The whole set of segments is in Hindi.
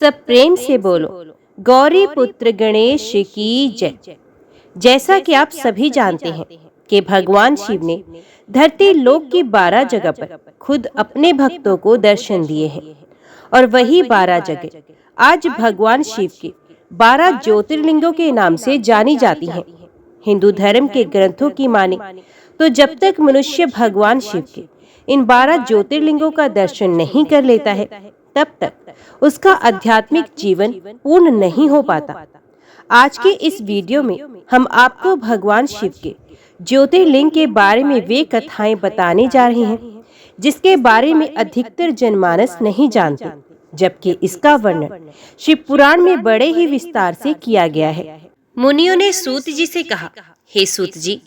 सब प्रेम से बोलो, गौरी पुत्र गणेश की जय। जैसा कि आप सभी जानते हैं कि भगवान शिव ने धरती लोक की 12 जगह पर खुद अपने भक्तों को दर्शन दिए हैं और वही 12 जगह आज भगवान शिव के 12 ज्योतिर्लिंगों के नाम से जानी जाती हैं। हिंदू धर्म के ग्रंथों की माने तो जब तक मनुष्य भगवान शिव के इन 12 ज्योतिर्लिंगों का दर्शन नहीं कर लेता है तब तक उसका आध्यात्मिक जीवन पूर्ण नहीं हो पाता। आज के इस वीडियो में हम आपको भगवान शिव के ज्योतिर्लिंग के बारे में वे कथाएं बताने जा रहे हैं जिसके बारे में अधिकतर जनमानस नहीं जानते, जबकि इसका वर्णन शिव पुराण में बड़े ही विस्तार से किया गया है। मुनियों ने सूत जी से कहा, हे सूत जी,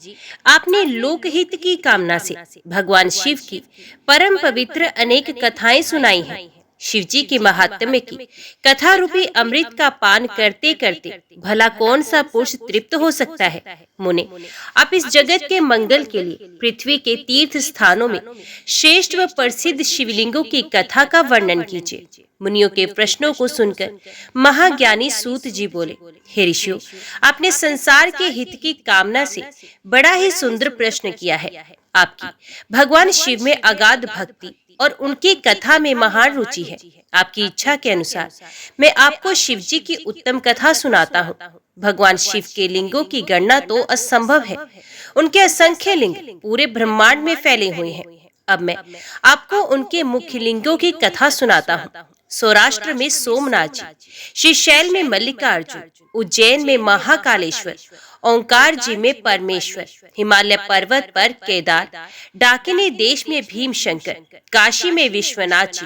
आपने लोकहित की कामना से भगवान शिव की परम पवित्र अनेक कथाएं सुनाई हैं। शिव जी के महात्म्य की कथा रूपी अमृत का पान करते करते भला कौन सा पुरुष तृप्त हो सकता है। मुने, आप इस जगत के मंगल के लिए पृथ्वी के तीर्थ स्थानों में श्रेष्ठ व प्रसिद्ध शिवलिंगों की कथा का वर्णन कीजिए। मुनियों के प्रश्नों को सुनकर महाज्ञानी सूत जी बोले, हे ऋषियों, आपने संसार के हित की कामना से बड़ा ही सुंदर प्रश्न किया है। आपकी भगवान शिव में अगाध भक्ति और उनकी कथा में महान रुचि है। आपकी इच्छा के अनुसार मैं आपको शिव जी की उत्तम कथा सुनाता हूँ। भगवान शिव के लिंगों की गणना तो असंभव है। उनके असंख्य लिंग पूरे ब्रह्मांड में फैले हुए हैं। अब मैं आपको उनके मुख्य लिंगों की कथा सुनाता हूँ। सौराष्ट्र में सोमनाथ जी, श्रीशैल में मल्लिकार्जुन, उज्जैन में महाकालेश्वर, ओंकार जी में परमेश्वर, हिमालय पर्वत पर केदार, डाकिनी देश में भीमशंकर, काशी में विश्वनाथ जी,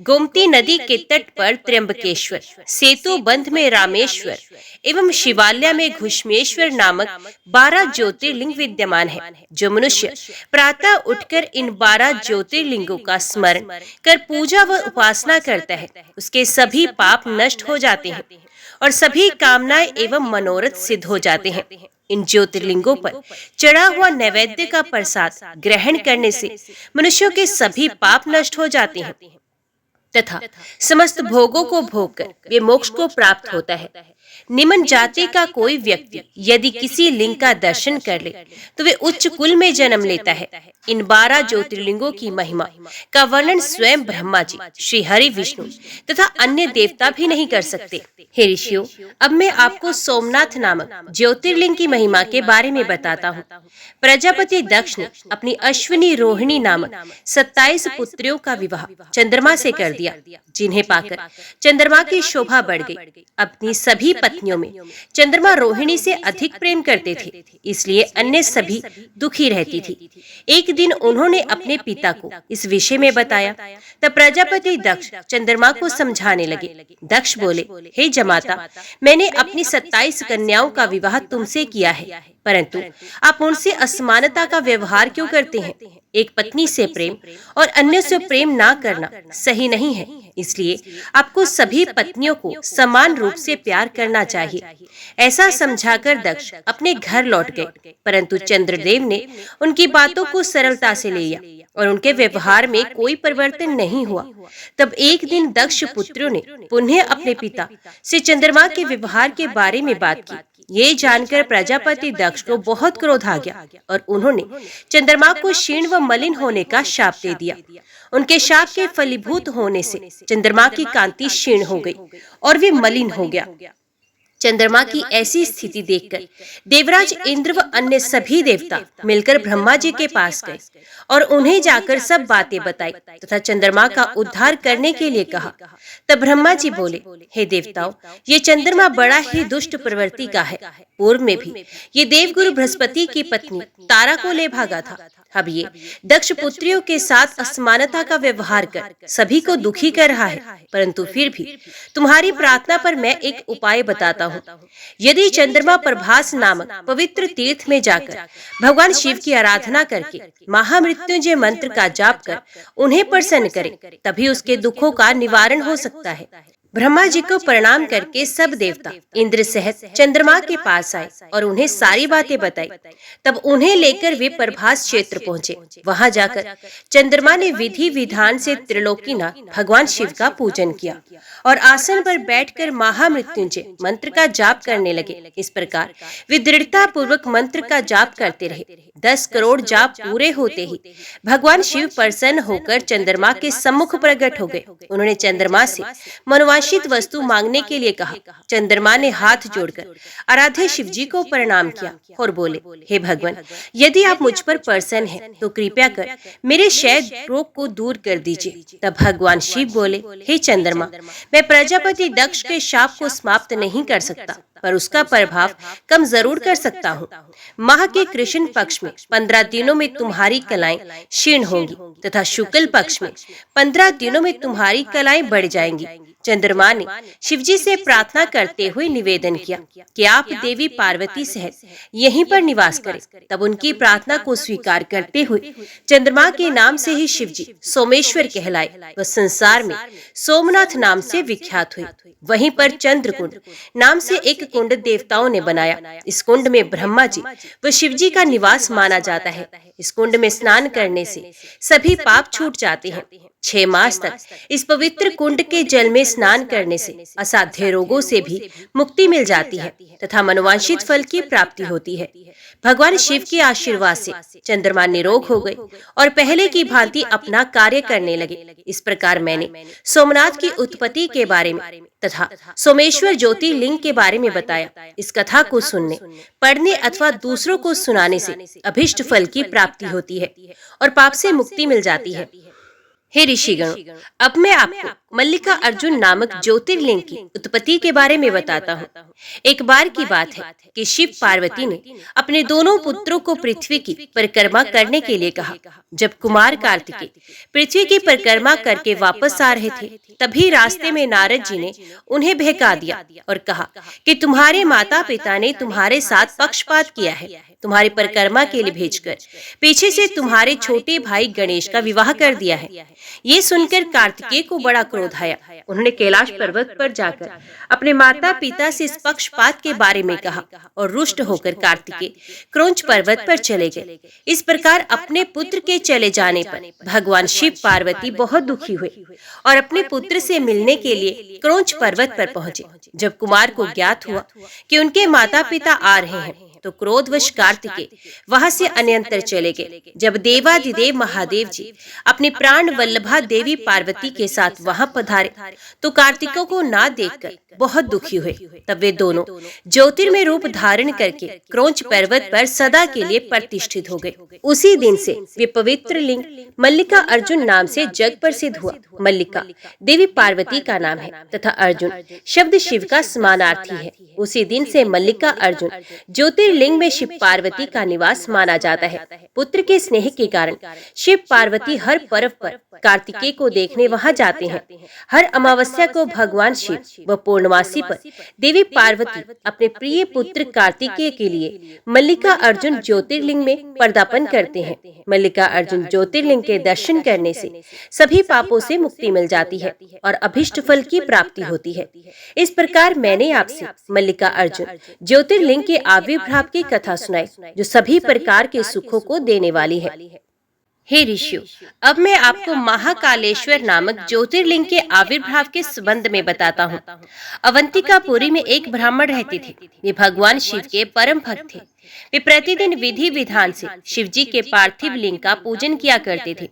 गोमती नदी के तट पर त्र्यंबकेश्वर, सेतु बंध में रामेश्वर एवं शिवालय में घुष्मेश्वर नामक 12 ज्योतिर्लिंग विद्यमान है। जो मनुष्य प्रातः उठकर इन 12 ज्योतिर्लिंगों का स्मरण कर पूजा व उपासना करता है, उसके सभी पाप नष्ट हो जाते हैं और सभी कामनाएं एवं मनोरथ सिद्ध हो जाते हैं। इन ज्योतिर्लिंगों पर चढ़ा हुआ नैवेद्य का प्रसाद ग्रहण करने से मनुष्यों के सभी पाप नष्ट हो जाते हैं तथा समस्त भोगों को भोगकर वे मोक्ष को प्राप्त होता है। निम्न जाति का कोई व्यक्ति यदि किसी लिंग का दर्शन कर ले तो वे उच्च कुल में जन्म लेता है। इन 12 ज्योतिर्लिंगों की महिमा का वर्णन स्वयं ब्रह्मा जी, श्री हरि विष्णु तथा अन्य देवता भी नहीं कर सकते। हे ऋषियों, अब मैं आपको सोमनाथ नामक ज्योतिर्लिंग की महिमा के बारे में बताता हूँ। प्रजापति दक्ष ने अपनी अश्विनी रोहिणी नामक 27 पुत्रियों का विवाह चंद्रमा से कर दिया, जिन्हें पाकर चंद्रमा की शोभा बढ़ गई। अपनी सभी पत्नियों में चंद्रमा रोहिणी से अधिक प्रेम करते थे, इसलिए अन्य सभी दुखी रहती थी। एक दिन उन्होंने अपने पिता को इस विषय में बताया, तब प्रजापति दक्ष चंद्रमा को समझाने लगे। दक्ष बोले, हे जमाता, मैंने अपनी 27 कन्याओं का विवाह तुमसे किया है, परंतु आप उनसे असमानता का व्यवहार क्यों करते हैं? एक पत्नी से प्रेम और अन्य से प्रेम ना करना सही नहीं है, इसलिए आपको सभी पत्नियों को समान रूप से प्यार करना चाहिए। ऐसा समझाकर दक्ष अपने घर लौट गए, परंतु चंद्रदेव ने उनकी बातों को सरलता से लिया और उनके व्यवहार में कोई परिवर्तन नहीं हुआ। तब एक दिन दक्ष पुत्रों ने पुनः अपने पिता से चंद्रमा के व्यवहार के बारे में बात की। ये जानकर प्रजापति दक्ष को बहुत क्रोध आ गया और उन्होंने चंद्रमा को क्षीण व मलिन होने का शाप दे दिया। उनके शाप के फलीभूत होने से चंद्रमा की कांति क्षीण हो गई और वे मलिन हो गया। चंद्रमा की ऐसी स्थिति देखकर देवराज इंद्र व अन्य सभी देवता मिलकर ब्रह्मा जी के पास गए और उन्हें जाकर सब बातें बताई तथा चंद्रमा का उद्धार करने के लिए कहा। तब ब्रह्मा जी बोले, हे देवताओं, ये चंद्रमा बड़ा ही दुष्ट प्रवृत्ति का है। पूर्व में भी ये देवगुरु बृहस्पति की पत्नी तारा को ले भागा था। अब ये दक्ष पुत्रियों के साथ असमानता का व्यवहार कर सभी को दुखी कर रहा है, परंतु फिर भी तुम्हारी प्रार्थना पर मैं एक उपाय बताता हूँ। यदि चंद्रमा प्रभास नामक पवित्र तीर्थ में जाकर भगवान शिव की आराधना करके महामृत्युंजय मंत्र का जाप कर उन्हें प्रसन्न करे, तभी उसके दुखों का निवारण हो सकता है। ब्रह्मा जी को प्रणाम करके सब देवता इंद्र सहित चंद्रमा के पास आए और उन्हें सारी बातें बताई। तब उन्हें लेकर वे प्रभास क्षेत्र पहुंचे। वहां जाकर चंद्रमा ने विधि विधान से त्रिलोकीनाथ भगवान शिव का पूजन किया और आसन पर बैठकर महामृत्युंजय मंत्र का जाप करने लगे। इस प्रकार वे दृढ़ता पूर्वक मंत्र का जाप करते रहे। 10 करोड़ जाप पूरे होते ही भगवान शिव प्रसन्न होकर चंद्रमा के सम्मुख प्रकट हो गए। उन्होंने चंद्रमा से मनोवांछित वस्तु मांगने के लिए कहा। चंद्रमा ने हाथ जोड़कर आराध्य शिव जी को प्रणाम किया और बोले, हे भगवान, यदि आप मुझ पर प्रसन्न हैं तो कृपया कर मेरे शैद रोग को दूर कर दीजिए। तब भगवान शिव बोले, हे चंद्रमा, मैं प्रजापति दक्ष के शाप को समाप्त नहीं कर सकता, पर उसका प्रभाव कम जरूर कर सकता हूँ। माह के कृष्ण पक्ष में 15 दिनों में तुम्हारी कलाएं क्षीण होंगी तथा शुक्ल पक्ष में 15 दिनों में तुम्हारी कलाएं बढ़ जाएंगी। चंद्रमा ने शिवजी से प्रार्थना करते हुए निवेदन किया कि आप देवी पार्वती सहित यहीं पर निवास करें। तब उनकी प्रार्थना को स्वीकार करते हुए चंद्रमा के नाम से ही शिवजी सोमेश्वर कहलाए व संसार में सोमनाथ नाम से विख्यात हुए। वहीं पर चंद्रकुंड नाम से एक कुंड देवताओं ने बनाया। इस कुंड में ब्रह्मा जी व शिवजी का निवास माना जाता है। इस कुंड में स्नान करने से सभी पाप छूट जाते हैं। 6 मास तक इस पवित्र कुंड के जल में स्नान करने से असाध्य रोगों से भी मुक्ति मिल जाती है तथा मनोवांछित फल की प्राप्ति होती है। भगवान शिव के आशीर्वाद से चंद्रमा निरोग हो गए और पहले की भांति अपना कार्य करने लगे। इस प्रकार मैंने सोमनाथ की उत्पत्ति के बारे में तथा सोमेश्वर ज्योतिर्लिंग के बारे में बताया। इस कथा को सुनने, पढ़ने अथवा दूसरों को सुनाने से अभिष्ट फल की प्राप्ति होती है और पाप से मुक्ति मिल जाती है। हे ऋषिगण, अब मैं आपको मल्लिका अर्जुन नामक ज्योतिर्लिंग की उत्पत्ति के बारे में बताता हूँ। एक बार की बात है कि शिव पार्वती ने अपने दोनों पुत्रों को पृथ्वी की परिक्रमा करने के लिए कहा। जब कुमार कार्तिकेय पृथ्वी की परिक्रमा करके वापस आ रहे थे, तभी रास्ते में नारद जी ने उन्हें बहका दिया और कहा कि तुम्हारे माता पिता ने तुम्हारे साथ पक्षपात किया है। तुम्हारी परिक्रमा के लिए भेजकर पीछे से तुम्हारे छोटे भाई गणेश का विवाह कर दिया है। ये सुनकर कार्तिकेय को बड़ा क्रोध आया। उन्होंने कैलाश पर्वत पर जाकर अपने माता पिता से इस पक्षपात के बारे में कहा और रुष्ट होकर कार्तिकेय क्रौंच पर्वत पर चले गए। इस प्रकार अपने पुत्र के चले जाने पर भगवान शिव पार्वती बहुत दुखी हुए और अपने पुत्र से मिलने के लिए क्रौंच पर्वत पर पहुंचे। जब कुमार को ज्ञात हुआ कि उनके माता पिता आ रहे हैं तो क्रोधवश कार्तिकेय वहां से अन्यंतर चले गए। जब देवाधिदेव महादेव जी अपनी प्राण वल्लभा देवी पार्वती के साथ वहां पधारे तो कार्तिकों को ना देखकर बहुत दुखी हुए। तब वे दोनों ज्योतिर्मय रूप धारण करके क्रौंच पर्वत पर सदा के लिए प्रतिष्ठित हो गए। उसी दिन से वे पवित्र लिंग मल्लिका अर्जुन नाम से जग प्रसिद्ध हुआ। मल्लिका देवी पार्वती का नाम है तथा अर्जुन शब्द शिव का समानार्थी है। उसी दिन से मल्लिका अर्जुन ज्योतिर्लिंग में शिव पार्वती का निवास माना जाता है। पुत्र के स्नेह के कारण शिव पार्वती हर पर्व पर कार्तिकेय को देखने वहां जाते हैं। हर अमावस्या को भगवान शिव व पूर्णमासी पर देवी पार्वती अपने प्रिय पुत्र कार्तिकेय के लिए मल्लिका अर्जुन ज्योतिर्लिंग में पदार्पण करते हैं। मल्लिका अर्जुन ज्योतिर्लिंग के दर्शन करने से सभी पापों से मुक्ति मिल जाती है और अभिष्ट फल की प्राप्ति होती है। इस प्रकार मैंने आपसे मल्लिका अर्जुन ज्योतिर्लिंग के आविर्भाव की कथा सुनाई, जो सभी प्रकार के सुखों को देने वाली है। हे ऋषियों, अब मैं आपको महाकालेश्वर नामक ज्योतिर्लिंग के आविर्भाव के संबंध में बताता हूँ। अवंतिकापुरी में एक ब्राह्मण रहते थे। वे भगवान शिव के परम भक्त थे। वे प्रतिदिन विधि विधान से शिव जी के पार्थिव लिंग का पूजन किया करते थे।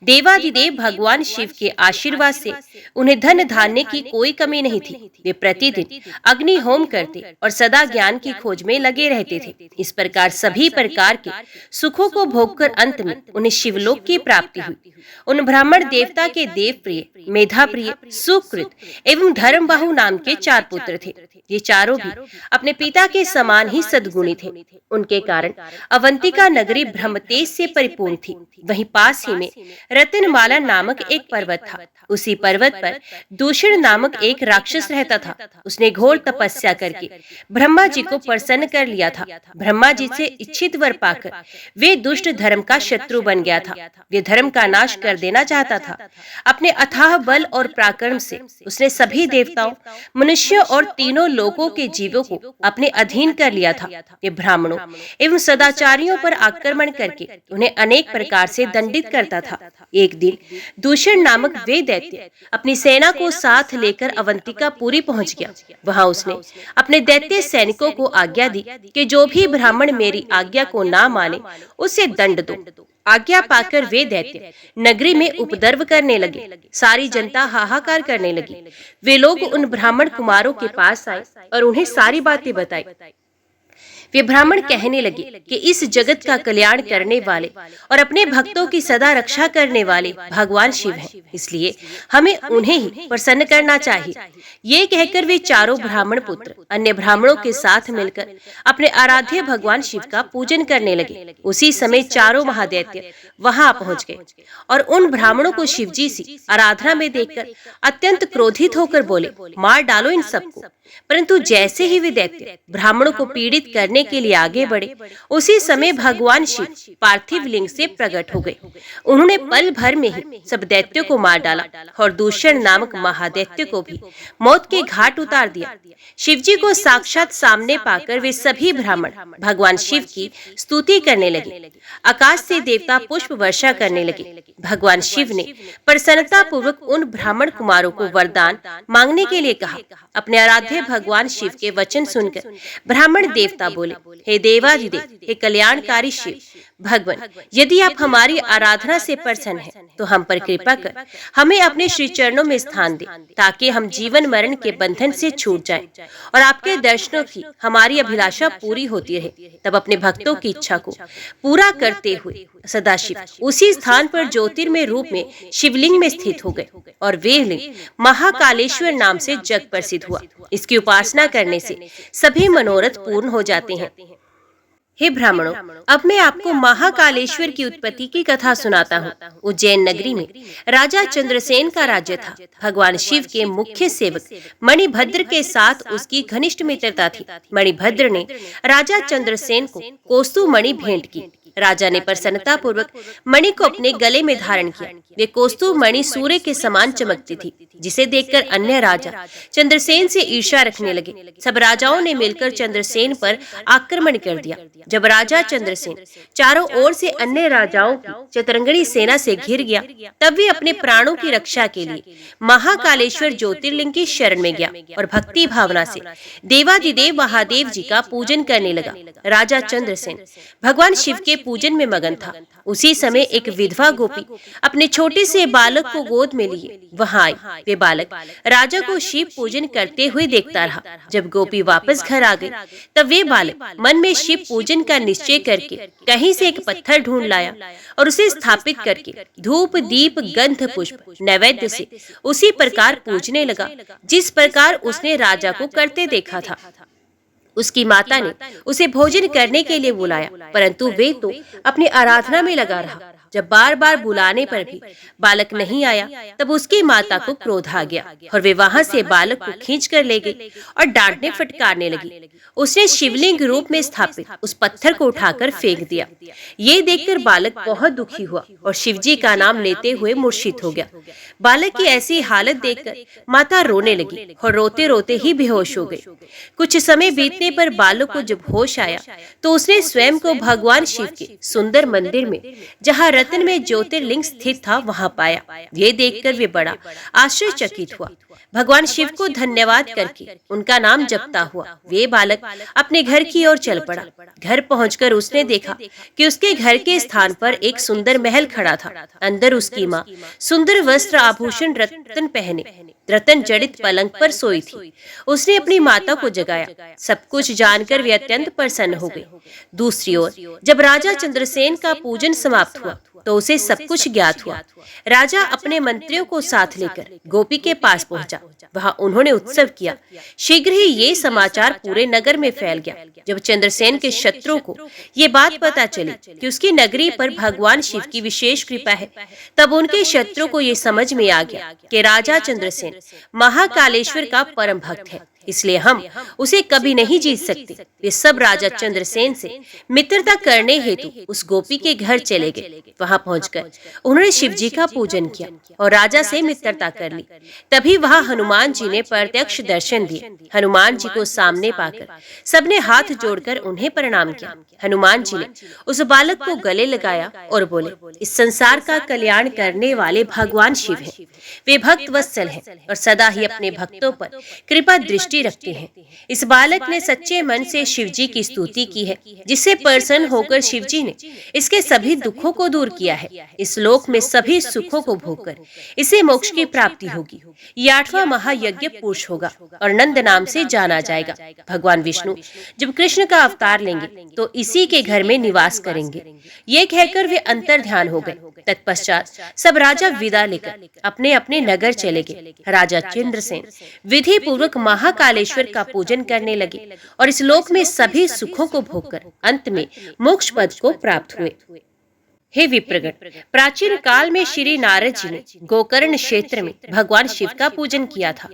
देवाधिदेव भगवान शिव के आशीर्वाद से उन्हें धन धान्य की कोई कमी नहीं थी। वे प्रतिदिन अग्नि होम करते और सदा ज्ञान की खोज में लगे रहते थे। इस प्रकार सभी प्रकार के सुखों को भोगकर अंत में उन्हें शिवलोक की प्राप्ति हुई। उन ब्राह्मण देवता के देव प्रिय, मेधा प्रिय, सुकृत एवं धर्मबाहु नाम के 4 पुत्र थे। ये चारों भी अपने पिता के समान ही सद्गुणी थे। उनके कारण अवंतिका नगरी ब्रह्मतेज से परिपूर्ण थी। वहीं पास ही में रत्नमाला नामक एक पर्वत था। उसी पर्वत पर दूषण नामक एक राक्षस रहता था। उसने घोर तपस्या करके ब्रह्मा जी को प्रसन्न कर लिया था। ब्रह्मा जी से इच्छित वर पाकर वे दुष्ट धर्म का शत्रु बन गया था। वे धर्म का नाश कर देना चाहता था। अपने अथाह बल और पराक्रम से उसने सभी देवताओं, मनुष्यों और तीनों लोकों के जीवों को अपने अधीन कर लिया था। वे ब्राह्मणों एवं सदाचारियों पर आक्रमण करके उन्हें अनेक प्रकार से दंडित करता था। एक दिन दूषण नामक वे दैत्य अपनी सेना को साथ लेकर अवंतिकापुरी पहुंच गया। वहां उसने अपने दैत्य सैनिकों को आज्ञा दी कि जो भी ब्राह्मण मेरी आज्ञा को ना माने उसे दंड दो। आज्ञा पाकर वे दैत्य नगरी में उपद्रव करने लगे। सारी जनता हाहाकार करने लगी। वे लोग उन ब्राह्मण कुमारों के पास आए और उन्हें सारी बातें बताई। वे ब्राह्मण कहने लगे कि इस जगत का कल्याण करने वाले और अपने भक्तों की सदा रक्षा करने वाले भगवान शिव हैं, इसलिए हमें उन्हें ही प्रसन्न करना चाहिए। ये कहकर वे चारों ब्राह्मण पुत्र अन्य ब्राह्मणों के साथ मिलकर अपने आराध्य भगवान शिव का पूजन करने लगे। उसी समय चारों महादैत्य वहां पहुंच गए और उन ब्राह्मणों को शिवजी की आराधना में देखकर अत्यंत क्रोधित होकर बोले, मार डालो इन सबको। परंतु जैसे ही वे दैत्य ब्राह्मणों को पीड़ित करने के लिए आगे बढ़े, उसी समय भगवान शिव पार्थिव लिंग से प्रकट हो गए। उन्होंने पल भर में ही सब दैत्यों को मार डाला और दूषण नामक महादैत्य को भी मौत के घाट उतार दिया। शिवजी को साक्षात सामने पाकर वे सभी ब्राह्मण भगवान शिव की स्तुति करने लगे। आकाश से देवता पुष्प वर्षा करने लगे। भगवान शिव ने प्रसन्नता पूर्वक उन ब्राह्मण कुमारों को वरदान मांगने के लिए कहा। अपने आराध्य भगवान शिव के वचन सुनकर ब्राह्मण देवता बोले, हे देवाधिदेव, हे कल्याणकारी शिव भगवान, यदि आप हमारी आराधना से प्रसन्न हैं, तो हम पर कृपा कर हमें अपने श्री चरणों में स्थान दें, ताकि हम जीवन मरण के बंधन से छूट जाएं और आपके दर्शनों की हमारी अभिलाषा पूरी होती रहे। तब अपने भक्तों की इच्छा को पूरा करते हुए सदाशिव उसी स्थान पर ज्योतिर्मय रूप में शिवलिंग में स्थित हो गए और वे लिंग महाकालेश्वर नाम से जग प्रसिद्ध हुआ। इसकी उपासना करने से सभी मनोरथ पूर्ण हो जाते हैं। हे ब्राह्मणों, अब मैं आपको महाकालेश्वर की उत्पत्ति की कथा सुनाता हूँ। उज्जैन नगरी में राजा चंद्रसेन का राज्य था। भगवान शिव के मुख्य सेवक मणिभद्र के साथ उसकी घनिष्ठ मित्रता थी। मणिभद्र ने राजा चंद्रसेन को कौस्तुभ मणि भेंट की। राजा ने प्रसन्नता पूर्वक मणि को अपने गले में धारण किया। वे कौस्तुभ मणि सूर्य के समान चमकती थी, जिसे देखकर अन्य राजा चंद्रसेन से ईर्ष्या रखने लगे। सब राजाओं ने मिलकर चंद्रसेन पर आक्रमण कर दिया। जब राजा चंद्रसेन चारों ओर से अन्य राजाओं की चतुरंगनी सेना से घिर गया, तब वे अपने प्राणों की रक्षा के लिए महाकालेश्वर ज्योतिर्लिंग की शरण में गया और भक्ति भावना से देवाधिदेव महादेव जी का पूजन करने लगा। राजा चंद्रसेन भगवान शिव के पूजन में मगन था। उसी समय एक विधवा गोपी अपने छोटे से बालक को गोद में लिए वहां आई। वे बालक राजा को शिव पूजन करते हुए देखता रहा। जब गोपी वापस घर आ गई, तब वे बालक मन में शिव पूजन का निश्चय करके कहीं से एक पत्थर ढूंढ लाया और उसे स्थापित करके धूप दीप गंध पुष्प नैवेद्य से उसी प्रकार पूजने लगा, जिस प्रकार उसने राजा को करते देखा था। उसकी माता ने उसे भोजन करने के लिए बुलाया, परंतु वे तो अपनी आराधना में लगा रहा। जब बार बार बुलाने पर भी बालक नहीं आया, तब उसकी माता को क्रोध आ गया और वे वहां से बालक को खींच कर ले गई और डांटने फटकारने लगी। उसने शिवलिंग रूप में स्थापित उस पत्थर को उठाकर फेंक दिया। ये देखकर बालक बहुत दुखी हुआ और शिवजी का नाम लेते हुए मूर्छित हो गया। बालक की ऐसी हालत देखकर माता रोने लगी और रोते रोते ही बेहोश हो गई। कुछ समय बीतने पर बालक को जब होश आया, तो उसने स्वयं को भगवान शिव के सुंदर मंदिर में, जहाँ रत्न में ज्योतिर्लिंग स्थित था, वहां पाया। ये देखकर वे बड़ा आश्चर्यचकित हुआ। भगवान शिव को धन्यवाद करके उनका नाम जपता हुआ वे बालक अपने घर की ओर चल पड़ा। घर पहुंचकर उसने देखा कि उसके घर के स्थान पर एक सुंदर महल खड़ा था। अंदर उसकी माँ सुंदर वस्त्र आभूषण रत्न पहने रतन जड़ित पलंग पर सोई थी। उसने अपनी माता को जगाया। सब कुछ जानकर वे अत्यंत प्रसन्न हो गए। दूसरी ओर जब राजा चंद्रसेन का पूजन समाप्त हुआ, तो उसे सब कुछ ज्ञात हुआ। राजा अपने मंत्रियों को साथ लेकर गोपी के पास पहुंचा। वहां उन्होंने उत्सव किया। शीघ्र ही ये समाचार पूरे नगर में फैल गया। जब चंद्रसेन के शत्रुओं को ये बात पता चली कि उसकी नगरी पर भगवान शिव की विशेष कृपा है, तब उनके शत्रुओं को ये समझ में आ गया कि राजा चंद्रसेन महाकालेश्वर का परम भक्त है, इसलिए हम उसे कभी नहीं जीत सकते। वे सब राजा चंद्रसेन से मित्रता करने हेतु उस गोपी के घर चले गए। वहां पहुंचकर उन्होंने शिव जी का पूजन किया और राजा से मित्रता कर ली। तभी वहां हनुमान जी ने प्रत्यक्ष दर्शन दिए। हनुमान जी को सामने पाकर सबने हाथ जोड़कर उन्हें प्रणाम किया। हनुमान जी ने उस बालक को गले लगाया और बोले, इस संसार का कल्याण करने वाले भगवान शिव हैं। वे भक्त वत्सल हैं और सदा ही अपने भक्तों पर कृपा दृष्टि रखते हैं। इस बालक ने सच्चे मन से शिव जी की स्तुति की है, जिससे प्रसन्न होकर शिव जी ने इसके सभी दुखों को दूर किया है। इस लोक में सभी सुखों को भोगकर इसे मोक्ष की प्राप्ति होगी। ये 8वां महायज्ञ पुरुष होगा और नंद नाम से जाना जाएगा। भगवान विष्णु जब कृष्ण का अवतार लेंगे तो इसी के घर में निवास करेंगे। ये कहकर वे अंतर ध्यान हो गए। तत्पश्चात सब राजा विदा लेकर अपने अपने नगर चले गए। राजा चंद्रसेन विधि पूर्वक महाकालेश्वर का पूजन करने लगे और इस लोक में सभी सुखों को भोगकर अंत में मोक्ष पद को प्राप्त हुए। हे विप्रगण, प्राचीन काल में श्री नारद जी ने गोकर्ण क्षेत्र में भगवान शिव का पूजन किया था।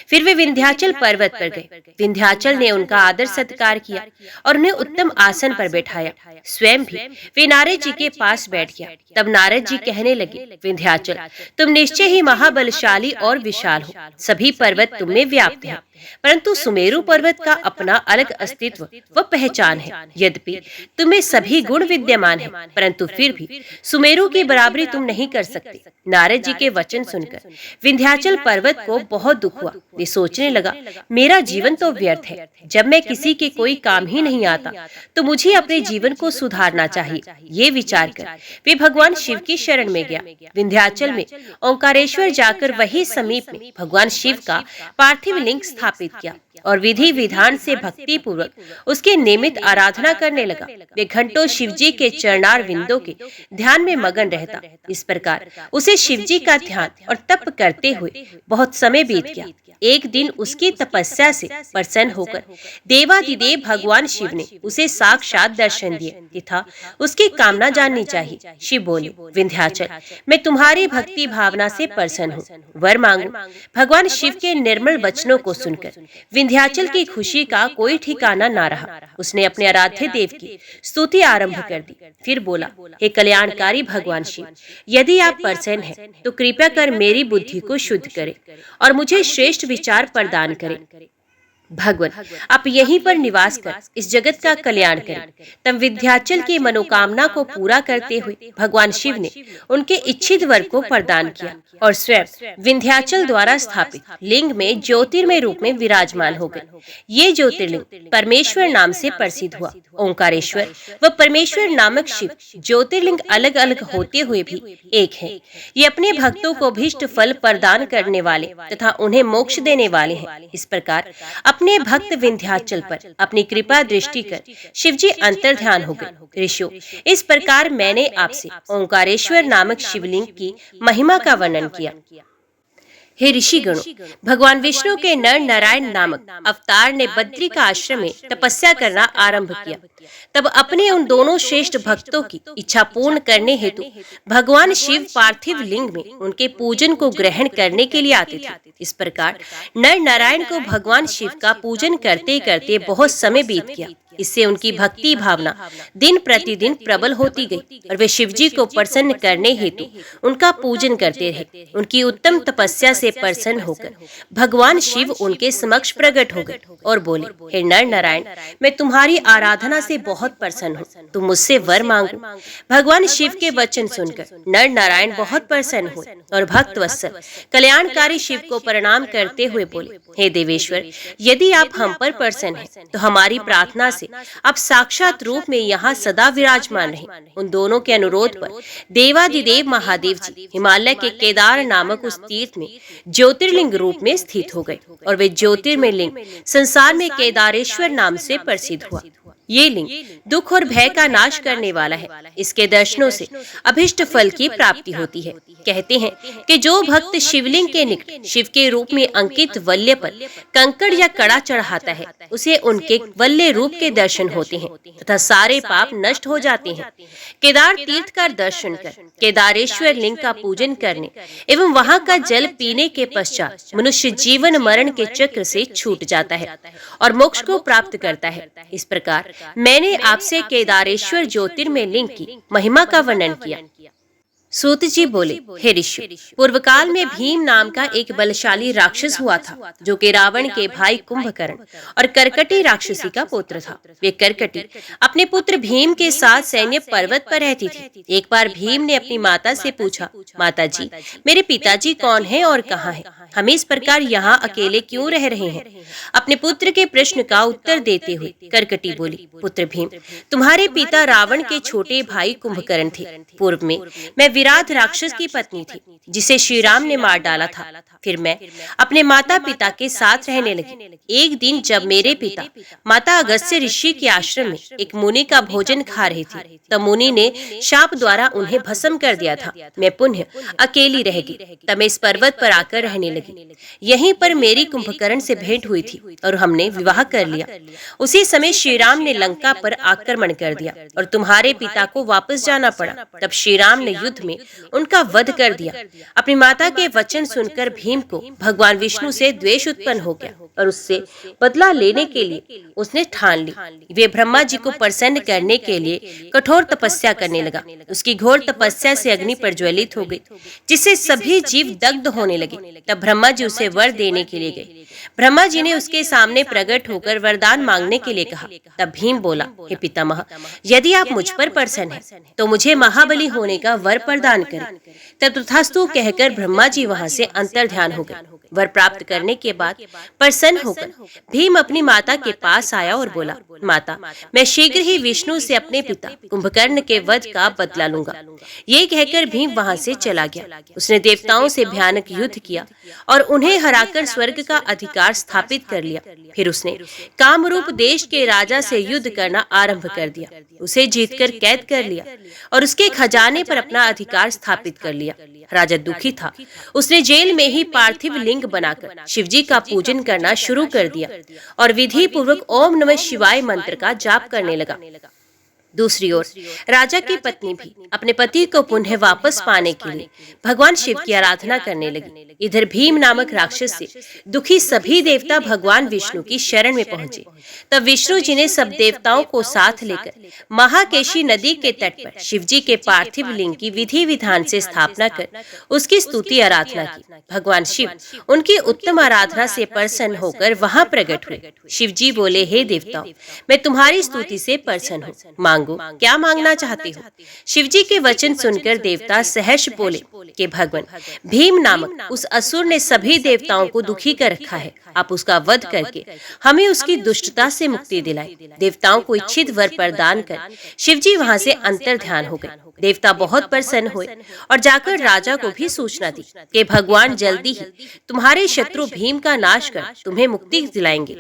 फिर वे विंध्याचल पर्वत पर गए। विंध्याचल ने उनका आदर सत्कार किया और उन्हें उत्तम आसन पर बैठाया। स्वयं भी वे नारद जी के पास बैठ गया। तब नारद जी कहने लगे, विंध्याचल, तुम निश्चय ही महाबलशाली और विशाल हो। सभी पर्वत तुम में व्याप्त है, परंतु सुमेरु पर्वत का अपना अलग अस्तित्व व पहचान है। यद्यपि तुम्हें सभी गुण विद्यमान है, परंतु फिर भी सुमेरु की बराबरी तुम नहीं कर सकते। नारद जी के वचन सुनकर विंध्याचल पर्वत को बहुत दुख हुआ। वे सोचने लगा, मेरा जीवन तो व्यर्थ है। जब मैं किसी के कोई काम ही नहीं आता तो मुझे अपने जीवन को सुधारना चाहिए। ये विचार कर वे भगवान शिव की शरण में गया। विंध्याचल में ओंकारेश्वर जाकर वही समीप में भगवान शिव का पार्थिव लिंग स्थापित किया और विधि विधान से भक्ति पूर्वक उसके नियमित आराधना करने लगा। वे घंटों शिव जी के चरणार विंदों के ध्यान में मगन रहता। इस प्रकार उसे शिव जी का ध्यान और तप करते हुए बहुत समय बीत गया। एक दिन उसकी तपस्या से प्रसन्न होकर देवादिदेव भगवान शिव ने उसे साक्षात दर्शन दिए तथा उसकी कामना जाननी चाहिए। शिव बोले, विंध्याचल, मैं तुम्हारी भक्ति भावना से प्रसन्न हूँ, वर मांगो। भगवान शिव के निर्मल वचनों को सुनकर विंध्याचल की खुशी का कोई ठिकाना न रहा। उसने अपने आराध्य देव की स्तुति आरंभ कर दी। फिर बोला, हे कल्याणकारी भगवान शिव, यदि आप प्रसन्न हैं तो कृपया कर मेरी बुद्धि को शुद्ध करें और मुझे श्रेष्ठ विचार प्रदान करें। भगवत, आप यहीं पर निवास कर इस जगत का कल्याण करें। तब विंध्याचल की मनोकामना को पूरा करते हुए भगवान शिव ने उनके इच्छित वर को प्रदान किया और स्वयं विंध्याचल द्वारा स्थापित लिंग में ज्योतिर्मय रूप में विराजमान हो गए। ये ज्योतिर्लिंग परमेश्वर नाम से प्रसिद्ध हुआ। ओंकारेश्वर व परमेश्वर नामक शिव ज्योतिर्लिंग अलग अलग होते हुए भी एक है। ये अपने भक्तों को भीष्ट फल प्रदान करने वाले तथा उन्हें मोक्ष देने वाले हैं। इस प्रकार अपने भक्त विंध्याचल पर अपनी कृपा दृष्टि कर शिवजी अंतर्ध्यान हो गए। ऋषियों, इस प्रकार मैंने आपसे ओंकारेश्वर नामक शिवलिंग की महिमा का वर्णन किया। हे ऋषिगणों, भगवान विष्णु के नर नारायण नामक अवतार ने बद्री का आश्रम में तपस्या करना आरंभ किया। तब अपने उन दोनों श्रेष्ठ भक्तों की इच्छा पूर्ण करने हेतु भगवान शिव पार्थिव लिंग में उनके पूजन को ग्रहण करने के लिए आते थे। इस प्रकार नर नारायण को भगवान शिव का पूजन करते करते बहुत समय बीत गया। इससे उनकी भक्ति भावना दिन प्रतिदिन प्रबल होती गई और वे शिवजी को प्रसन्न करने हेतु उनका पूजन करते रहे। उनकी उत्तम तपस्या से प्रसन्न होकर भगवान शिव उनके समक्ष प्रकट हो गए और बोले, हे नर नारायण, मैं तुम्हारी आराधना से बहुत प्रसन्न हूँ, तुम मुझसे वर मांगो। भगवान शिव के वचन सुनकर नर नारायण बहुत प्रसन्न हुए और भक्त वत्सल कल्याणकारी शिव को प्रणाम करते हुए बोले, हे देवेश्वर, यदि आप हम पर प्रसन्न हैं तो हमारी प्रार्थना से आप साक्षात रूप में यहाँ सदा विराजमान रहे। उन दोनों के अनुरोध पर देवादिदेव महादेव जी हिमालय के केदार नामक उस तीर्थ में ज्योतिर्लिंग रूप में स्थित हो गए और वे ज्योतिर्मय लिंग संसार में केदारेश्वर नाम से प्रसिद्ध हुआ। ये लिंग दुख और भय का नाश करने वाला है। इसके दर्शनों से अभिष्ट फल की प्राप्ति होती है। कहते हैं कि जो भक्त शिवलिंग के निकट शिव के रूप में अंकित वल्य पर कंकड़ या कड़ा चढ़ाता है, उसे उनके वल्य रूप के दर्शन होते हैं तथा सारे पाप नष्ट हो जाते हैं। केदार तीर्थ का दर्शन कर केदारेश्वर लिंग का पूजन करने एवं वहां का जल पीने के पश्चात मनुष्य जीवन मरण के चक्र से छूट जाता है और मोक्ष को प्राप्त करता है। इस प्रकार मैंने आपसे केदारेश्वर ज्योतिर्मय लिंग की महिमा का वर्णन किया। सूत जी बोले, हे ऋषि, पूर्व काल में भीम नाम का एक बलशाली राक्षस हुआ था, जो कि रावण के भाई कुंभकर्ण और करकटी राक्षसी का पुत्र था। वे करकटी अपने पुत्र भीम के साथ सैन्य पर्वत पर रहती थी। एक बार भीम ने अपनी माता से पूछा, माता जी, मेरे पिताजी कौन हैं और कहाँ हैं? हम इस प्रकार यहाँ अकेले क्यों रह रहे हैं? अपने पुत्र के प्रश्न का उत्तर देते हुए करकटी बोली, पुत्र भीम, तुम्हारे पिता रावण के छोटे भाई कुंभकर्ण थे। पूर्व में मैं विराट राक्षस की पत्नी थी, जिसे श्री राम ने मार डाला था। फिर मैं अपने माता पिता के साथ रहने लगी। एक दिन जब मेरे पिता माता अगस्त्य ऋषि के आश्रम में एक मुनि का भोजन खा रहे थे, तब मुनि ने शाप द्वारा उन्हें भस्म कर दिया था। मैं पुनः अकेली रह गई। तब मैं इस पर्वत पर आकर रहने लगी। यहीं पर मेरी कुंभकर्ण से भेंट हुई थी और हमने विवाह कर लिया। उसी समय श्री राम ने लंका पर आक्रमण कर दिया और तुम्हारे पिता को वापस जाना पड़ा। तब श्री राम ने युद्ध में उनका वध कर दिया। अपनी माता के वचन सुनकर भीम को भगवान विष्णु से द्वेष उत्पन्न हो गया और उससे बदला लेने के लिए उसने ठान ली। वे ब्रह्मा जी को प्रसन्न करने के लिए कठोर तपस्या करने लगा। उसकी घोर तपस्या से अग्नि प्रज्वलित हो गई, जिससे सभी जीव दग्ध होने लगे। तब ब्रह्मा जी उसे वर देने के लिए गए। ब्रह्मा जी ने उसके सामने प्रकट होकर वरदान मांगने के लिए कहा। तब भीम बोला, हे पितामह, यदि आप मुझ पर प्रसन्न हैं, तो मुझे महाबली होने का वर प्रदान करें। तब तथास्तु कहकर ब्रह्मा जी वहां से अंतर्ध्यान हो गए। वर प्राप्त करने के बाद प्रसन्न होकर भीम अपनी माता के पास आया और बोला, माता, मैं शीघ्र ही विष्णु से अपने पिता कुंभकर्ण के वध का बदला लूंगा। ये कहकर भीम वहां से चला गया। उसने देवताओं से भयानक युद्ध किया और उन्हें हराकर स्वर्ग का अधिकार स्थापित कर लिया। फिर उसने कामरूप देश के राजा से युद्ध करना आरंभ कर दिया। उसे जीतकर कैद कर लिया और उसके खजाने पर अपना अधिकार स्थापित कर लिया। राजा दुखी था। उसने जेल में ही पार्थिव लिंग बनाकर शिवजी का पूजन करना शुरू कर दिया और विधि पूर्वक ओम नमः शिवाय मंत्र का जाप करने लगा। दूसरी ओर राजा की पत्नी भी अपने पति को पुनः वापस पाने के लिए भगवान शिव की आराधना करने लगी। इधर भीम नामक राक्षस से दुखी सभी देवता भगवान विष्णु की शरण में पहुंचे। तब विष्णु जी ने सब देवताओं को साथ लेकर महाकेशी नदी के तट पर शिवजी के पार्थिव लिंग की विधि विधान से स्थापना कर उसकी स्तुति आराधना की। भगवान शिव उनकी उत्तम आराधना से प्रसन्न होकर वहां प्रकट हुए। शिवजी बोले, हे देवताओं, मैं तुम्हारी स्तुति से प्रसन्न हूँ, मांगो, क्या मांगना चाहते हो? शिवजी के वचन सुनकर देवता सहर्ष बोले कि भगवान भीम नामक उस असुर ने सभी देवताओं को दुखी कर रखा है। आप उसका वध करके हमें उसकी दुष्टता से मुक्ति दिलाए। देवताओं को इच्छित वर प्रदान कर शिवजी वहां से अंतर्ध्यान हो गए। देवता बहुत प्रसन्न हुए और जाकर राजा को भी सूचना दी कि भगवान जल्दी ही तुम्हारे शत्रु भीम का नाश कर तुम्हें मुक्ति दिलाएंगे।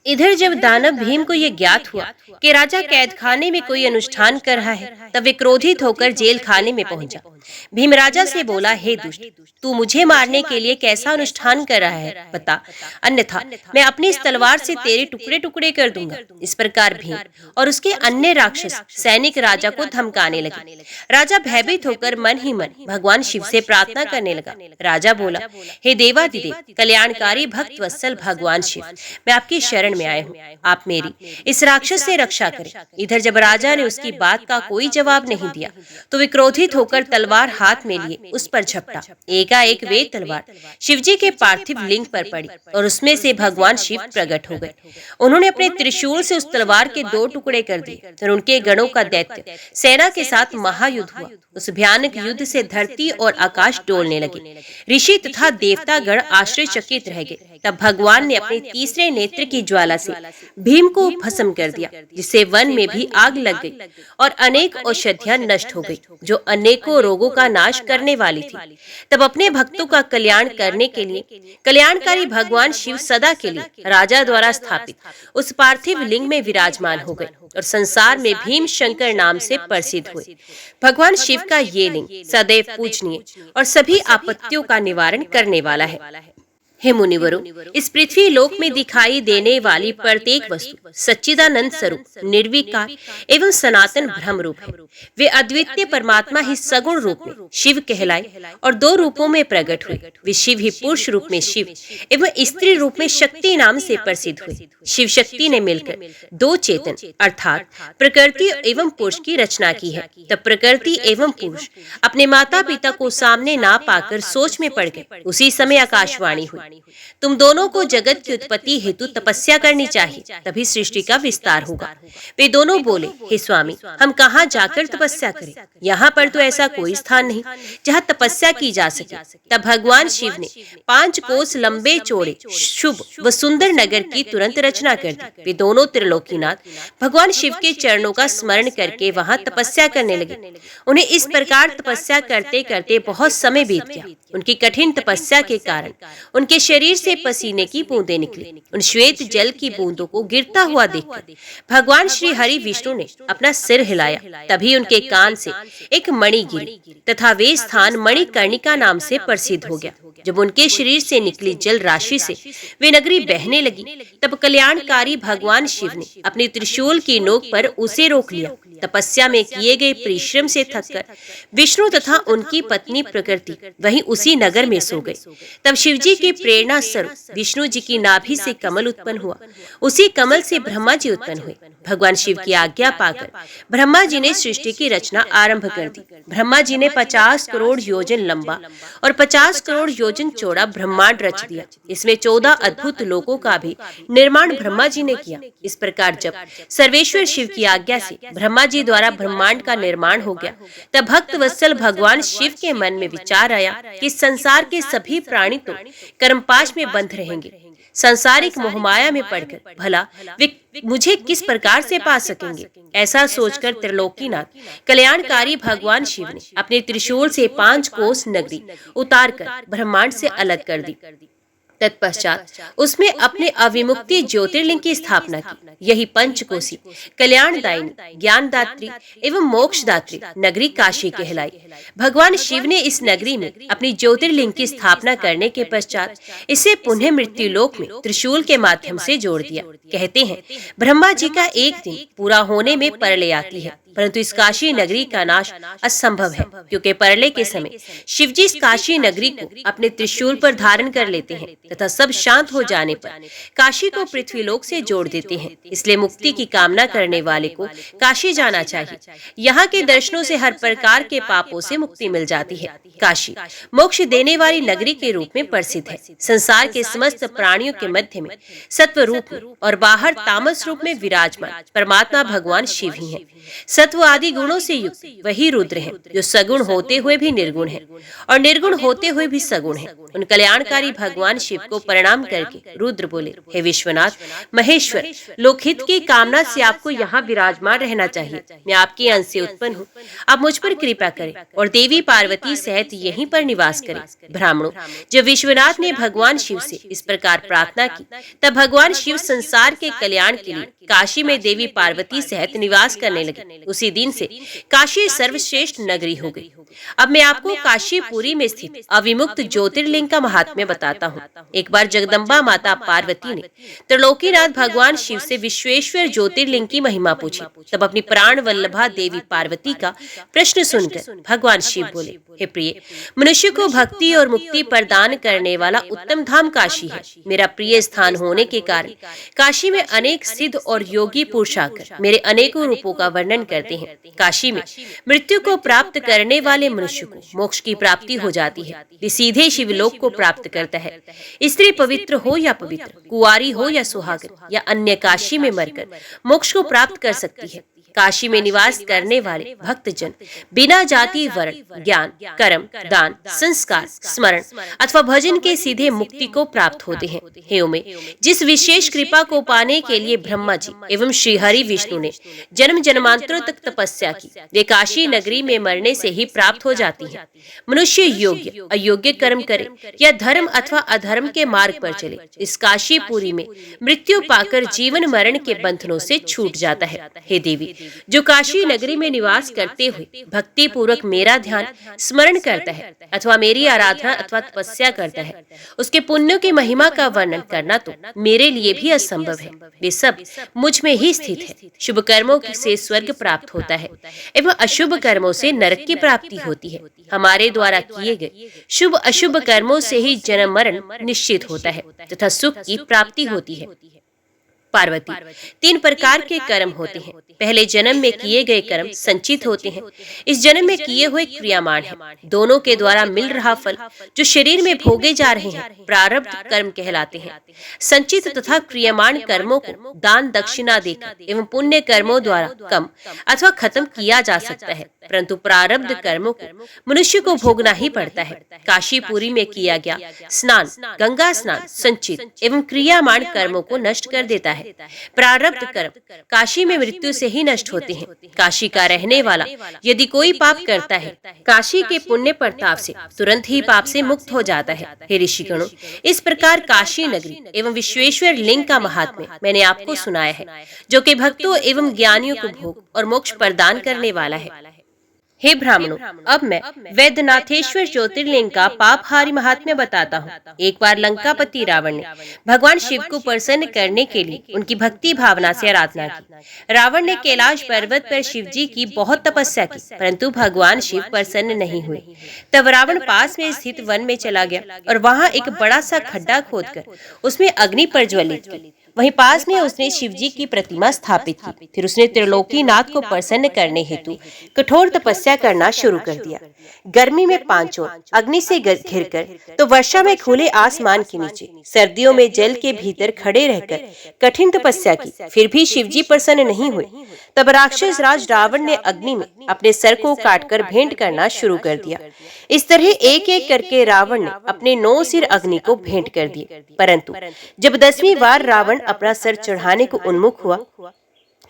इधर जब दानव भीम को यह ज्ञात हुआ कि राजा कैद खाने में कोई अनुष्ठान कर रहा है, तब वे क्रोधित होकर जेल खाने में पहुंचा। भीम राजा से बोला, हे दुष्ट, तू मुझे मारने के लिए कैसा अनुष्ठान कर रहा है, बता, अन्यथा मैं अपनी इस तलवार से तेरे टुकड़े टुकड़े कर दूंगा। इस प्रकार भीम और उसके अन्य राक्षस सैनिक राजा को धमकाने लगे। राजा भयभीत होकर मन ही मन भगवान शिव से प्रार्थना करने लगा। राजा बोला, हे देवाधिदेव, कल्याणकारी भक्त वत्सल भगवान शिव, मैं आपकी शरण में आए हूँ, आप मेरी इस राक्षस से रक्षा करें। इधर जब राजा ने उसकी बात का कोई जवाब नहीं दिया, तो वे क्रोधित होकर तलवार हाथ में लिए उस पर झपटा। एकाएक वे तलवार शिवजी के पार्थिव लिंग पर पड़ी और उसमें से भगवान शिव प्रकट हो गए। उन्होंने अपने त्रिशूल से उस तलवार के 2 टुकड़े कर दिए और उनके गणों का दैत्य सेना के साथ महायुद्ध हुआ। उस भयानक युद्ध से धरती और आकाश डोलने लगे। ऋषि तथा देवतागण आश्चर्यचकित रह गए। तब भगवान ने अपने तीसरे नेत्र की ज्वाला ज्वाला से भीम को भस्म कर दिया, जिससे वन में भी आग लग गई और अनेक औषधियां नष्ट हो गई जो अनेकों रोगों का नाश करने वाली थी। तब अपने भक्तों का कल्याण करने के लिए कल्याणकारी भगवान शिव सदा के लिए राजा द्वारा स्थापित उस पार्थिव लिंग में विराजमान हो गए और संसार में भीम शंकर नाम से प्रसिद्ध हुए। भगवान शिव का ये लिंग सदैव पूजनीय और सभी आपत्तियों का निवारण करने वाला है। हे मुनिवरों, इस पृथ्वी लोक में दिखाई देने वाली प्रत्येक वस्तु सच्चिदानंद स्वरूप, निर्विकार एवं सनातन ब्रह्म रूप है। वे अद्वितीय परमात्मा ही सगुण रूप में शिव कहलाए और दो रूपों में प्रकट हुए। वे शिव ही पुरुष रूप में शिव एवं स्त्री रूप में शक्ति नाम से प्रसिद्ध हुए। शिव शक्ति ने मिलकर दो चेतन अर्थात प्रकृति एवं पुरुष की रचना की है। तब प्रकृति एवं पुरुष अपने माता पिता को सामने ना पाकर सोच में पड़ गए। उसी समय आकाशवाणी हुई, तुम दोनों को जगत की उत्पत्ति हेतु तपस्या करनी चाहिए, तभी सृष्टि का विस्तार होगा। वे दोनों बोले, हे स्वामी, हम कहाँ जाकर तपस्या करें? यहाँ पर तो ऐसा कोई स्थान नहीं जहाँ तपस्या की जा सके। तब भगवान शिव ने 5 कोस लंबे चौड़े शुभ व सुंदर नगर की तुरंत रचना कर दी। वे दोनों त्रिलोकीनाथ भगवान शिव के चरणों का स्मरण करके वहाँ तपस्या करने लगे। उन्हें इस प्रकार तपस्या करते करते बहुत समय बीत गया। उनकी कठिन तपस्या के कारण उनके शरीर से पसीने की बूंदें निकली। उन श्वेत जल की बूंदों को गिरता हुआ देखकर भगवान श्री हरि विष्णु ने अपना सिर हिलाया। तभी उनके कान से एक मणि गिरी तथा वे स्थान मणिकर्णिका नाम से प्रसिद्ध हो गया। जब उनके शरीर से निकली जल राशि से वे नगरी बहने लगी, तब कल्याणकारी भगवान शिव ने अपने त्रिशूल की नोक पर उसे रोक लिया। तपस्या में किए गए परिश्रम से थककर विष्णु तथा उनकी पत्नी प्रकृति वहीं उसी नगर में सो गए। तब शिवजी के प्रेरणा स्वरूप विष्णु जी की नाभि से कमल उत्पन्न हुआ। उसी कमल से ब्रह्मा जी उत्पन्न हुए। भगवान शिव की आज्ञा पाकर ब्रह्मा जी ने सृष्टि की रचना आरंभ कर दी। ब्रह्मा जी ने 50 करोड़ योजन लंबा और 50 करोड़ योजन चौड़ा ब्रह्मांड रच दिया। इसमें 14 अद्भुत लोकों का भी निर्माण ब्रह्मा जी ने किया। इस प्रकार जब सर्वेश्वर शिव की आज्ञा से ब्रह्मा जी द्वारा ब्रह्मांड का निर्माण हो गया, तब भक्त वत्सल भगवान शिव के मन में विचार आया कि संसार के सभी प्राणी तो कर्मपाश में बंध रहेंगे। सांसारिक मोहमाया में पड़कर भला वे मुझे किस प्रकार से पा सकेंगे? ऐसा सोचकर त्रिलोकीनाथ कल्याणकारी भगवान शिव ने अपने त्रिशूल से 5 कोस नगरी उतारकर ब्रह्मांड से अलग कर दी। तत्पश्चात उसमें अपने अविमुक्ति ज्योतिर्लिंग की स्थापना की। यही पंचकोसी कल्याणदायिनी ज्ञानदात्री एवं मोक्षदात्री नगरी काशी कहलाई। भगवान शिव ने इस नगरी में अपनी ज्योतिर्लिंग की स्थापना करने के पश्चात इसे पुनः मृत्यु लोक में त्रिशूल के माध्यम से जोड़ दिया। कहते हैं ब्रह्मा जी का एक दिन पूरा होने में प्रलय आती है, परंतु इस काशी नगरी का नाश असंभव है, क्योंकि प्रलय के समय शिवजी इस काशी नगरी को अपने त्रिशूल पर धारण कर लेते हैं तथा सब शांत हो जाने पर काशी को पृथ्वीलोक से जोड़ देते हैं। इसलिए मुक्ति की कामना करने वाले को काशी जाना चाहिए। यहाँ के दर्शनों से हर प्रकार के पापों से मुक्ति मिल जाती है। काशी मोक्ष देने वाली नगरी के रूप में प्रसिद्ध है। संसार के समस्त प्राणियों के मध्य में सत्व रूप में और बाहर तामस रूप में विराजमान परमात्मा भगवान शिव ही है। सत्व आदि गुणों से युक्त वही रुद्र है, जो सगुण होते हुए भी निर्गुण है और निर्गुण होते हुए भी सगुण है। उन कल्याणकारी भगवान शिव को प्रणाम करके रुद्र बोले, हे विश्वनाथ महेश्वर, लोकहित की कामना से आपको यहाँ विराजमान रहना चाहिए। मैं आपके अंश से उत्पन्न हूँ, आप मुझ पर कृपा करें और देवी पार्वती सहित यहीं पर निवास करें। ब्राह्मणों, जब विश्वनाथ ने भगवान शिव से इस प्रकार प्रार्थना की, तब भगवान शिव संसार के कल्याण के लिए काशी में देवी पार्वती सहित निवास करने लगे। उसी दिन से काशी सर्वश्रेष्ठ नगरी हो गई। अब मैं आपको काशीपुरी में स्थित अविमुक्त ज्योतिर्लिंग का महात्म्य बताता हूँ। एक बार जगदम्बा माता पार्वती ने त्रिलोकीनाथ भगवान शिव से विश्वेश्वर ज्योतिर्लिंग की महिमा पूछी। तब अपनी प्राण वल्लभा देवी पार्वती का प्रश्न सुनकर भगवान शिव बोले, हे प्रिय, मनुष्य को भक्ति और मुक्ति प्रदान करने वाला उत्तम धाम काशी है। मेरा प्रिय स्थान होने के कारण काशी में अनेक सिद्ध और योगी पुरुष आकर मेरे अनेकों रूपों का वर्णन करते हैं। काशी में मृत्यु को प्राप्त करने वाले मनुष्य को मोक्ष की प्राप्ति हो जाती है। वे सीधे शिवलोक को प्राप्त करता है। स्त्री पवित्र हो या पवित्र, कुंवारी हो या सुहागन या अन्य काशी में मरकर मोक्ष को प्राप्त कर सकती है। काशी में निवास करने वाले भक्तजन बिना जाति वर्ण ज्ञान कर्म दान संस्कार स्मरण अथवा भजन के सीधे मुक्ति को प्राप्त होते हैं। हे उमे, जिस विशेष कृपा को पाने के लिए ब्रह्मा जी एवं श्री हरि विष्णु ने जन्म जन्मांतरों तक तपस्या की, वे काशी नगरी में मरने से ही प्राप्त हो जाती है। मनुष्य योग्य अयोग्य कर्म करे या धर्म अथवा अधर्म के मार्ग पर चले, इस काशीपुरी में मृत्यु पाकर जीवन मरण के बंधनों से छूट जाता है। हे देवी, जो काशी नगरी में निवास करते हुए भक्ति पूर्वक मेरा ध्यान स्मरण करता है अथवा मेरी आराधना अथवा तपस्या करता है, उसके पुण्यों की महिमा का वर्णन करना तो मेरे लिए भी असंभव है। वे सब मुझ में ही स्थित है। शुभ कर्मों से स्वर्ग प्राप्त होता है एवं अशुभ कर्मों से नरक की प्राप्ति होती है। हमारे द्वारा किए गए शुभ अशुभ कर्मों से ही जन्म मरण निश्चित होता है तथा सुख की प्राप्ति होती है। पार्वती, 3 प्रकार के कर्म होते हैं। पहले जन्म में किए गए कर्म संचित होते हैं, इस जन्म में किए हुए क्रियामान हैं। दोनों के द्वारा मिल रहा फल जो शरीर में भोगे जा रहे हैं प्रारब्ध कर्म कहलाते हैं। संचित तथा क्रियामान कर्मों को दान दक्षिणा देकर एवं पुण्य कर्मों द्वारा कम अथवा खत्म किया जा सकता है, परंतु प्रारब्ध कर्मों को मनुष्य को भोगना ही पड़ता है। काशीपुरी में किया गया स्नान, गंगा स्नान संचित एवं क्रियामान कर्मों को नष्ट कर देता है। प्रारब्ध कर्म काशी में मृत्यु से ही नष्ट होते हैं। काशी का रहने वाला यदि कोई पाप करता है, काशी के पुण्य प्रताप से तुरंत ही पाप से मुक्त हो जाता है। हे ऋषिगणों, इस प्रकार काशी नगरी एवं विश्वेश्वर लिंग का महात्म्य मैंने आपको सुनाया है, जो कि भक्तों एवं ज्ञानियों को भोग और मोक्ष प्रदान करने वाला है। हे ब्राह्मणों, अब मैं वैद्यनाथेश्वर ज्योतिर्लिंग का पापहारी महात्म्य बताता हूँ। एक बार लंकापति रावण ने भगवान शिव को प्रसन्न करने के लिए उनकी भक्ति भावना से आराधना की। रावण ने कैलाश पर्वत पर शिव जी की बहुत तपस्या की, परंतु भगवान शिव प्रसन्न नहीं हुए। तब रावण पास में स्थित वन में चला गया और वहाँ एक बड़ा सा खड्डा खोदकर उसमें अग्नि प्रज्वलित की। वहीं पास में उसने शिवजी की प्रतिमा स्थापित की। फिर उसने त्रिलोकीनाथ को प्रसन्न करने हेतु कठोर तपस्या करना शुरू कर दिया। गर्मी में 5 ओर अग्नि से घिरकर, तो वर्षा में खुले आसमान के नीचे, सर्दियों में जल के भीतर खड़े रहकर कठिन तपस्या की, फिर भी शिवजी प्रसन्न नहीं हुए। तब राक्षस राज रावण ने अग्नि में अपने सर को काटकर भेंट करना शुरू कर दिया। इस तरह एक एक करके रावण ने अपने 9 सिर अग्नि को भेंट कर दिए, परंतु जब 10वीं बार रावण अपना सर चढ़ाने को उन्मुख हुआ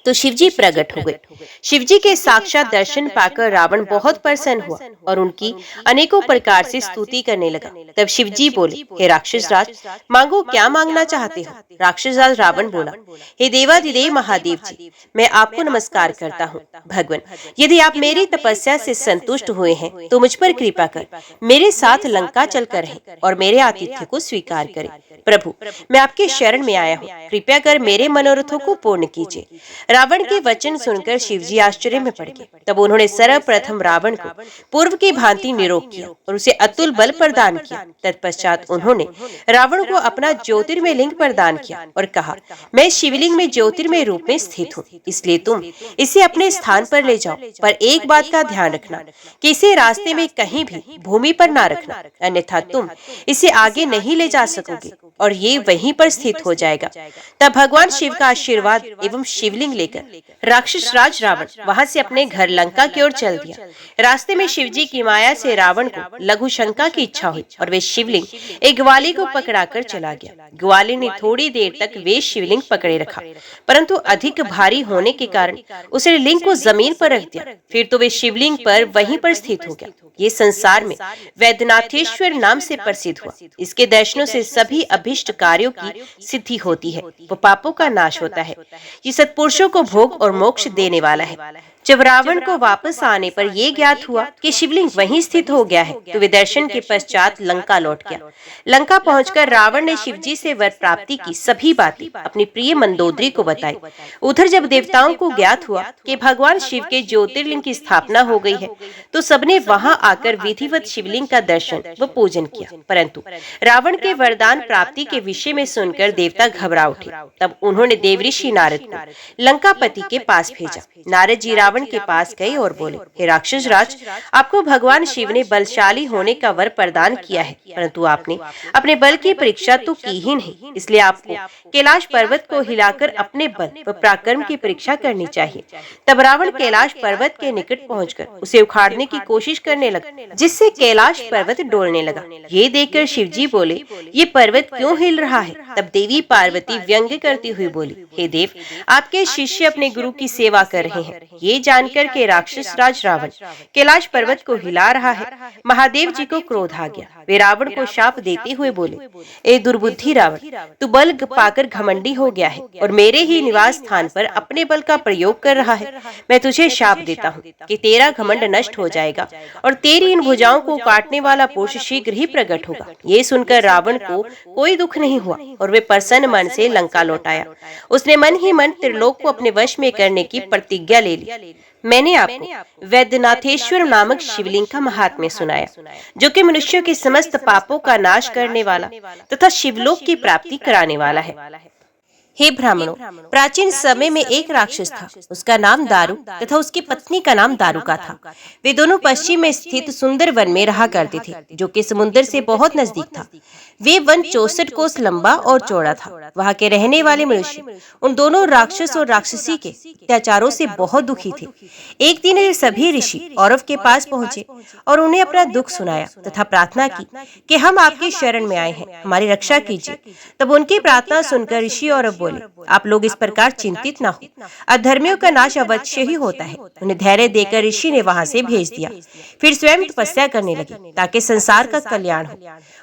तो शिवजी प्रकट हो गए। शिवजी के साक्षात दर्शन पाकर रावण बहुत प्रसन्न हुआ और उनकी अनेकों प्रकार से स्तुति करने लगा। तब शिवजी बोले, हे राक्षस राज, मांगो, क्या मांगना चाहते हो? राक्षस राज रावण बोला, हे देवाधिदेव महादेव जी, मैं आपको नमस्कार करता हूँ। भगवान, यदि आप मेरी तपस्या से संतुष्ट हुए हैं तो मुझ पर कृपा कर मेरे साथ लंका चलकर रहें और मेरे आतिथ्य को स्वीकार करें। प्रभु, मैं आपके शरण में आया हूँ, कृपया कर मेरे मनोरथों को पूर्ण कीजिए। रावण के वचन सुनकर शिवजी आश्चर्य में पड़ गए। तब उन्होंने सर्वप्रथम रावण को पूर्व की भांति निरोग किया और उसे अतुल बल प्रदान किया। तत्पश्चात उन्होंने रावण को अपना ज्योतिर्मय लिंग प्रदान किया और कहा, मैं शिवलिंग में ज्योतिर्मय रूप में स्थित हूँ, इसलिए तुम इसे अपने स्थान पर ले जाओ, पर एक बात का ध्यान रखना कि इसे रास्ते में कहीं भी भूमि पर ना रखना, अन्यथा तुम इसे आगे नहीं ले जा सकोगे और ये वहीं पर स्थित हो जाएगा। तब भगवान शिव का आशीर्वाद एवं शिवलिंग लेकर राक्षस राज रावण वहां से अपने घर लंका की ओर चल दिया। रास्ते में शिवजी की माया से रावण को लघु शंका की इच्छा हुई और वे शिवलिंग एक ग्वाली को पकड़ाकर चला गया। ग्वाली ने थोड़ी देर तक वे शिवलिंग पकड़े रखा, परंतु अधिक भारी होने के कारण उसने लिंग को जमीन पर रख दिया। फिर तो वे शिवलिंग पर वहीं पर स्थित हो गया। ये संसार में वैद्यनाथेश्वर नाम से प्रसिद्ध हुआ। इसके दर्शनों से सभी अभिष्ट कार्यों की सिद्धि होती है, वो पापों का नाश होता है। ये सत्पुरुषों को भोग और मोक्ष देने वाला है। जब रावण को वापस आने पर यह ज्ञात हुआ कि शिवलिंग वहीं स्थित हो गया है, तो वे दर्शन के पश्चात लंका लौट गया। लंका पहुंचकर रावण ने शिवजी से वर प्राप्ति की सभी बातें अपनी प्रिय मंदोदरी को बताई। उधर जब देवताओं को ज्ञात हुआ कि भगवान शिव के ज्योतिर्लिंग की स्थापना हो गई है, तो सबने वहां आकर विधिवत शिवलिंग का दर्शन व पूजन किया। परंतु रावण के वरदान प्राप्ति के विषय में सुनकर देवता घबरा उठे। तब उन्होंने देवऋषि नारद को लंकापति के पास भेजा। नारद जी रावण रावण के पास गए और बोले, हे राक्षस राज, आपको भगवान शिव ने बलशाली होने का वर प्रदान किया है, परंतु आपने अपने बल की परीक्षा तो की ही नहीं, इसलिए आपको कैलाश पर्वत को हिलाकर अपने बल व पराक्रम की परीक्षा करनी चाहिए। तब रावण कैलाश पर्वत के निकट पहुंचकर उसे उखाड़ने की कोशिश करने लगा, जिससे कैलाश पर्वत डोलने लगा। ये देखकर शिवजी बोले, ये पर्वत क्यों हिल रहा है? तब देवी पार्वती व्यंग्य करती हुई बोली, हे देव, आपके शिष्य अपने गुरु की सेवा कर रहे हैं। ये जानकर के राक्षस राज रावण कैलाश पर्वत को हिला रहा है, महादेव जी को क्रोध आ गया। वे रावण को शाप देते हुए बोले, ए दुर्बुद्धि रावण, तू बल पाकर घमंडी हो गया है और मेरे ही निवास स्थान पर अपने बल का प्रयोग कर रहा है। मैं तुझे शाप देता हूँ कि तेरा घमंड नष्ट हो जाएगा और तेरी इन भुजाओं को काटने वाला पुरुष शीघ्र ही प्रकट होगा। ये सुनकर रावण को कोई दुख नहीं हुआ और वे प्रसन्न मन से लंका लौट आया। उसने मन ही मन त्रिलोक को अपने वश में करने की प्रतिज्ञा ले ली। मैंने आपको वैद्यनाथेश्वर नामक शिवलिंग का महात्म्य सुनाया, जो कि मनुष्यों के समस्त पापों का नाश करने वाला तथा शिवलोक की प्राप्ति कराने वाला है। हे ब्राह्मणों, प्राचीन समय में एक राक्षस था। उसका नाम दारू तथा उसकी पत्नी का नाम दारुका था। वे दोनों पश्चिम में स्थित सुंदर वन में रहा करते थे, जो कि समुद्र से बहुत नजदीक था। वे वन 64 कोस लंबा और चौड़ा था। वहाँ के रहने वाले मनुष्य उन दोनों राक्षस और राक्षसी के अत्याचारों से बहुत दुखी थे। एक दिन ये सभी ऋषि औरव के पास पहुंचे और उन्हें अपना दुख सुनाया तथा प्रार्थना की कि हम आपकी शरण में आए हैं, हमारी रक्षा कीजिए। तब उनकी प्रार्थना सुनकर ऋषि औरव बोले, आप लोग इस प्रकार चिंतित न हो, अधर्मियों का नाश अवश्य ही होता है। उन्हें धैर्य देकर ऋषि ने वहां से भेज दिया। फिर स्वयं तपस्या करने लगे ताकि संसार का कल्याण हो।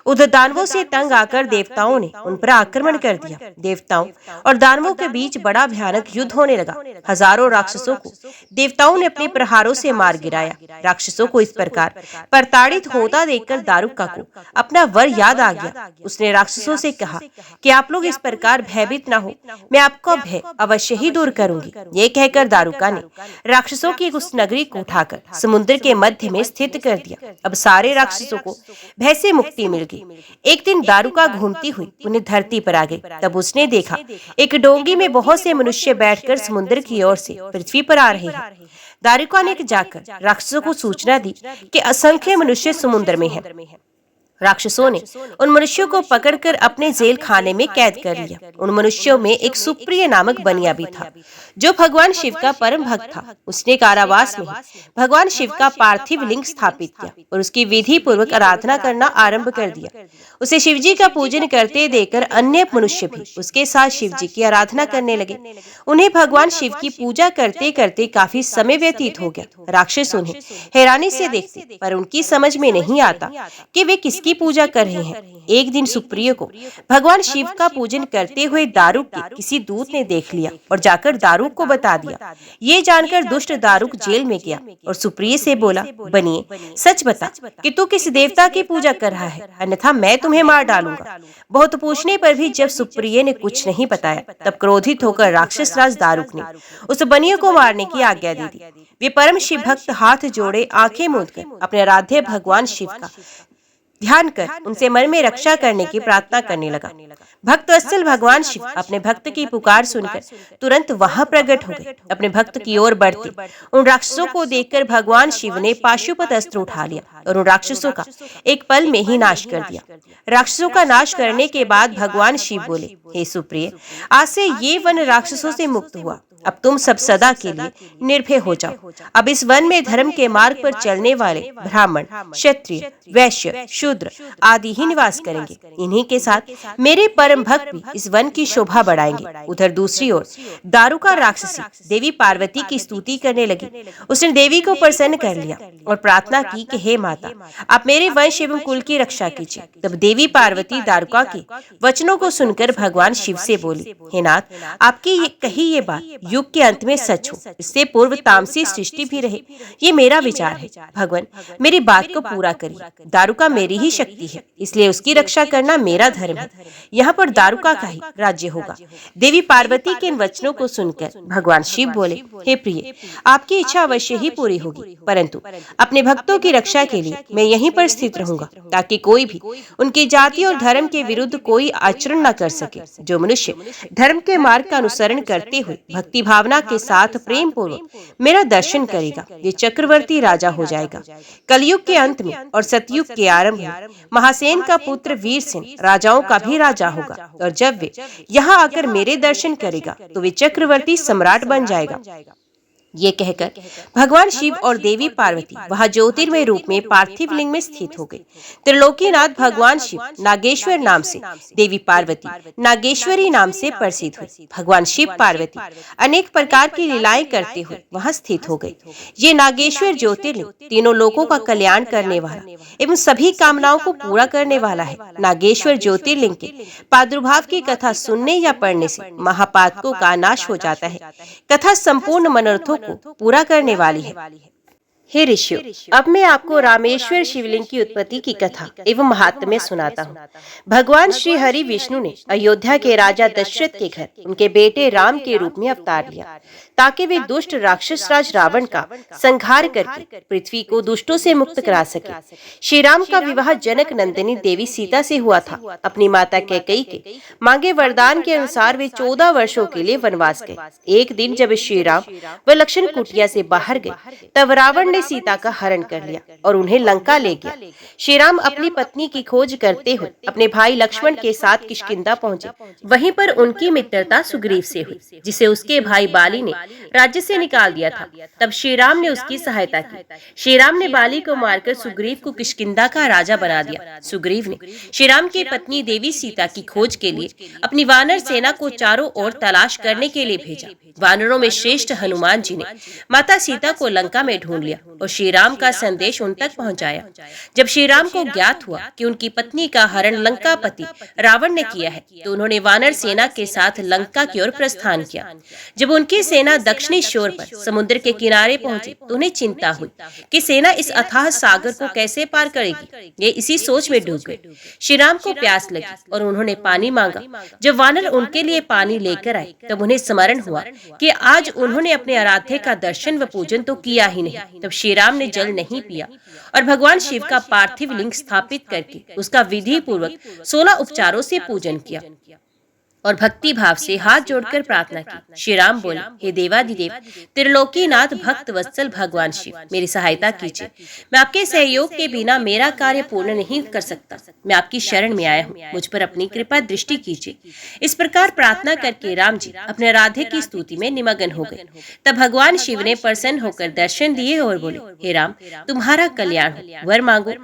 उधर दानवों से तंग आकर देवताओं ने उन पर आक्रमण कर दिया। देवताओं और दानवों के बीच बड़ा भयानक युद्ध होने लगा। हजारों राक्षसों को देवताओं ने अपने प्रहारों से मार गिराया। राक्षसों को इस प्रकार प्रताड़ित होता देखकर दारुका को अपना वर याद आ गया। उसने राक्षसों से कहा कि आप लोग इस प्रकार भयभीत न हो, मैं आपका भय अवश्य ही दूर करूंगी। ये कहकर दारुका ने राक्षसों की उस नगरी को उठाकर समुद्र के मध्य में स्थित कर दिया। अब सारे राक्षसों को भय से मुक्ति मिल गई। एक दिन दारुका घूमती हुई उन्हें धरती पर आ गई। तब उसने देखा एक डोंगी में बहुत से मनुष्य बैठकर समुद्र की ओर से पृथ्वी पर आ रहे हैं। दारुका ने जाकर राक्षसों को सूचना दी कि असंख्य मनुष्य समुद्र में हैं। राक्षसों ने उन मनुष्यों को पकड़कर अपने जेल खाने में कैद कर लिया। उन मनुष्यों में एक सुप्रिय नामक बनिया भी था, जो भगवान शिव का परम भक्त था। उसने कारावास में भगवान शिव का पार्थिव लिंग स्थापित किया और उसकी विधि पूर्वक आराधना करना आरंभ कर दिया। उसे शिवजी का पूजन करते देखकर अन्य मनुष्य भी उसके साथ शिवजी की आराधना करने लगे। उन्हें भगवान शिव की पूजा करते करते काफी समय व्यतीत हो गया। राक्षस उन्हें हैरानी से देखते, पर उनकी समझ में नहीं आता कि वे किसकी पूजा कर रहे हैं। एक दिन सुप्रिय को भगवान शिव का पूजन करते हुए दारुक के किसी दूत ने देख लिया और जाकर दारुक को बता दिया। ये जानकर दुष्ट दारुक जेल में गया और सुप्रिय से बोला, बनिए, सच बता कि तू किस देवता की पूजा कर रहा है, अन्यथा मैं तुम्हें मार डालूंगा। बहुत पूछने पर भी जब सुप्रिय ने कुछ नहीं बताया, तब क्रोधित होकर राक्षस राज दारुक ने उस बनिए को मारने की आज्ञा दे दी। वे परम शिव भक्त हाथ जोड़े आंखें मूंद कर अपने आराध्य भगवान शिव का ध्यान कर उनसे मन में रक्षा करने की प्रार्थना करने लगा। भक्त वत्सल भगवान शिव अपने भक्त की पुकार सुनकर तुरंत वहां प्रकट हो गए। अपने भक्त की ओर बढ़ते उन राक्षसों को देखकर भगवान शिव ने पाशुपत अस्त्र उठा लिया और उन राक्षसों का एक पल में ही नाश कर दिया। राक्षसों का नाश करने के बाद भगवान शिव बोले, हे सुप्रिय, आज से ये वन राक्षसों से मुक्त हुआ। अब तुम सब सदा के लिए निर्भय हो जाओ। अब इस वन में धर्म के मार्ग पर चलने वाले ब्राह्मण, क्षत्रिय, वैश्य, शूद्र आदि ही निवास करेंगे। इन्हीं के साथ मेरे परम भक्त भी इस वन की शोभा बढ़ाएंगे। उधर दूसरी ओर दारुका राक्षसी देवी पार्वती की स्तुति करने लगी। उसने देवी को प्रसन्न कर लिया और प्रार्थना की कि हे माता, आप मेरे वंश एवं कुल की रक्षा कीजिए। तब देवी पार्वती दारुका के वचनों को सुनकर भगवान शिव से बोली, हे नाथ, आपकी कही ये बात युग के अंत में सच हो, इससे पूर्व तामसी सृष्टि भी रहे, ये मेरा विचार है। भगवान मेरी बात को पूरा करिए। दारुका मेरी ही शक्ति है, इसलिए उसकी रक्षा करना मेरा धर्म है। यहाँ पर दारुका का ही राज्य होगा। देवी पार्वती के इन वचनों को सुनकर भगवान शिव बोले, हे प्रिय, आपकी इच्छा अवश्य ही पूरी होगी, परंतु अपने भक्तों की रक्षा के लिए मैं यहीं पर स्थित रहूंगा, ताकि कोई भी उनकी जाति और धर्म के विरुद्ध कोई आचरण न कर सके। जो मनुष्य धर्म के मार्ग का अनुसरण करते हुए भक्ति भावना के साथ प्रेम पूर्वक मेरा दर्शन करेगा, ये चक्रवर्ती राजा हो जाएगा। कलयुग के अंत में और सतयुग के आरंभ में महासेन का पुत्र वीर सेन राजाओं का भी राजा होगा, और जब वे यहाँ आकर मेरे दर्शन करेगा तो वे चक्रवर्ती सम्राट बन जाएगा। ये कहकर भगवान शिव और देवी पार्वती वहां ज्योतिर्मय रूप में पार्थिव लिंग में स्थित हो गए। त्रिलोकीनाथ भगवान शिव नागेश्वर नाम से, देवी पार्वती नागेश्वरी नाम से प्रसिद्ध हुए। भगवान शिव पार्वती अनेक प्रकार की लीलाएं करते हुए वहां स्थित हो गए। ये नागेश्वर ज्योतिर्लिंग तीनों लोगों का कल्याण करने वाला एवं सभी कामनाओं को पूरा करने वाला है। नागेश्वर ज्योतिर्लिंग के प्रादुर्भाव की कथा सुनने या पढ़ने से महापातकों का नाश हो जाता है। कथा संपूर्ण मनोरथों को पूरा करने वाली है। हे ऋषियों, अब मैं आपको रामेश्वर शिवलिंग की उत्पत्ति की कथा एवं महात्म्य सुनाता हूँ। भगवान श्री हरि विष्णु ने अयोध्या के राजा दशरथ के घर उनके बेटे राम के रूप में अवतार लिया, ताकि वे दुष्ट राक्षस राज रावण का संहार करके पृथ्वी को दुष्टों से मुक्त करा सके। श्री राम का विवाह जनक नंदिनी देवी सीता से हुआ था। अपनी माता कैकेयी के मांगे वरदान के अनुसार वे 14 वर्षों के लिए वनवास गए। एक दिन जब श्री राम व लक्ष्मण कुटिया से बाहर गए, तब रावण ने सीता का हरण कर लिया और उन्हें लंका ले गया। श्री राम अपनी पत्नी की खोज करते हुए अपने भाई लक्ष्मण के साथ किष्किंधा पहुंचे। वहीं पर उनकी मित्रता सुग्रीव से हुई, जिसे उसके भाई बाली ने राज्य से निकाल दिया था। तब श्री राम ने उसकी सहायता की। श्री राम ने बाली को मारकर सुग्रीव को किष्किंधा का राजा बना दिया। सुग्रीव ने श्री राम की पत्नी देवी सीता की खोज के लिए अपनी वानर सेना को चारों ओर तलाश करने के लिए भेजा। वानरों में श्रेष्ठ हनुमान जी ने माता सीता को लंका में ढूंढ लिया और श्री राम का संदेश उन तक पहुंचाया। जब श्री राम को ज्ञात हुआ कि उनकी पत्नी का हरण लंकापति रावण ने किया है, तो उन्होंने वानर सेना के साथ लंका की ओर प्रस्थान किया। जब उनकी सेना दक्षिणी शोर पर समुद्र के किनारे पहुंची, तो उन्हें चिंता हुई कि सेना इस अथाह सागर को कैसे पार करेगी। ये इसी सोच में डूब गए। श्री राम को प्यास लगी और उन्होंने पानी मांगा। जब वानर उनके लिए पानी लेकर आए, तब उन्हें स्मरण हुआ कि आज उन्होंने अपने आराध्य का दर्शन व पूजन तो किया ही नहीं। तब श्री राम ने जल नहीं पिया और भगवान शिव का पार्थिव लिंग स्थापित करके उसका विधि पूर्वक 16 उपचारों से पूजन किया और भक्ति भाव से हाथ जोड़कर प्रार्थना की। श्री राम बोले, हे देवाधिदेव त्रिलोकीनाथ भक्त वत्सल भगवान शिव, मेरी सहायता कीजिए। मैं आपके सहयोग के बिना मेरा कार्य पूर्ण नहीं कर सकता। मैं आपकी शरण में आया हूँ, मुझ पर अपनी कृपा दृष्टि कीजिए। इस प्रकार प्रार्थना करके राम जी अपने आराध्य की स्तुति में निमग्न हो गए। तब भगवान शिव ने प्रसन्न होकर दर्शन दिए और बोले, हे राम, तुम्हारा कल्याण हो, वर मांगो।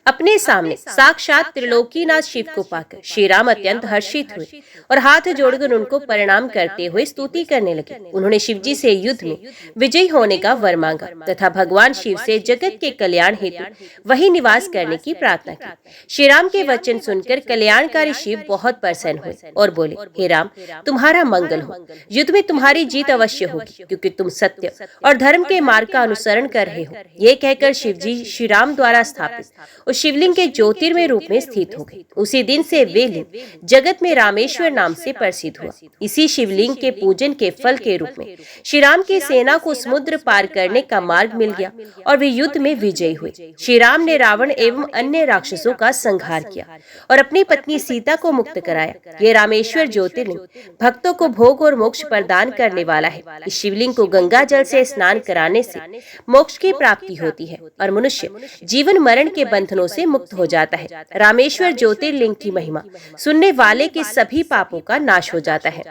अपने सामने साक्षात त्रिलोकीनाथ शिव को पाकर श्री राम अत्यंत हर्षित हुए और हाथ जोड़कर उनको प्रणाम करते हुए स्तुति करने लगे। उन्होंने शिव जी से युद्ध में विजयी होने का वर मांगा तथा भगवान शिव से जगत के कल्याण हेतु वही निवास करने की प्रार्थना की। श्री राम के वचन सुनकर कल्याणकारी शिव बहुत प्रसन्न हुए और बोले, हे राम, तुम्हारा मंगल हो। युद्ध में तुम्हारी जीत अवश्य होगी, क्योंकि तुम सत्य और धर्म के मार्ग का अनुसरण कर रहे हो। ये कहकर शिव जी श्री राम द्वारा स्थापित उस शिवलिंग के ज्योतिर्मय रूप में स्थित हो गए। उसी दिन से वे लिंग जगत में रामेश्वर नाम से प्रसिद्ध हुआ। इसी शिवलिंग के पूजन के फल के रूप में श्री राम की सेना को समुद्र पार करने का मार्ग मिल गया और वे युद्ध में विजयी हुए। श्री राम ने रावण एवं अन्य राक्षसों का संहार किया और अपनी पत्नी सीता को मुक्त कराया। ये रामेश्वर ज्योतिर्लिंग भक्तों को भोग और मोक्ष प्रदान करने वाला है। इस शिवलिंग को गंगा जल से स्नान कराने से मोक्ष की प्राप्ति होती है और मनुष्य जीवन मरण के बंधनों से मुक्त हो जाता है। रामेश्वर ज्योतिर्लिंग की महिमा सुनने वाले के सभी पापों का नाश हो जाता है।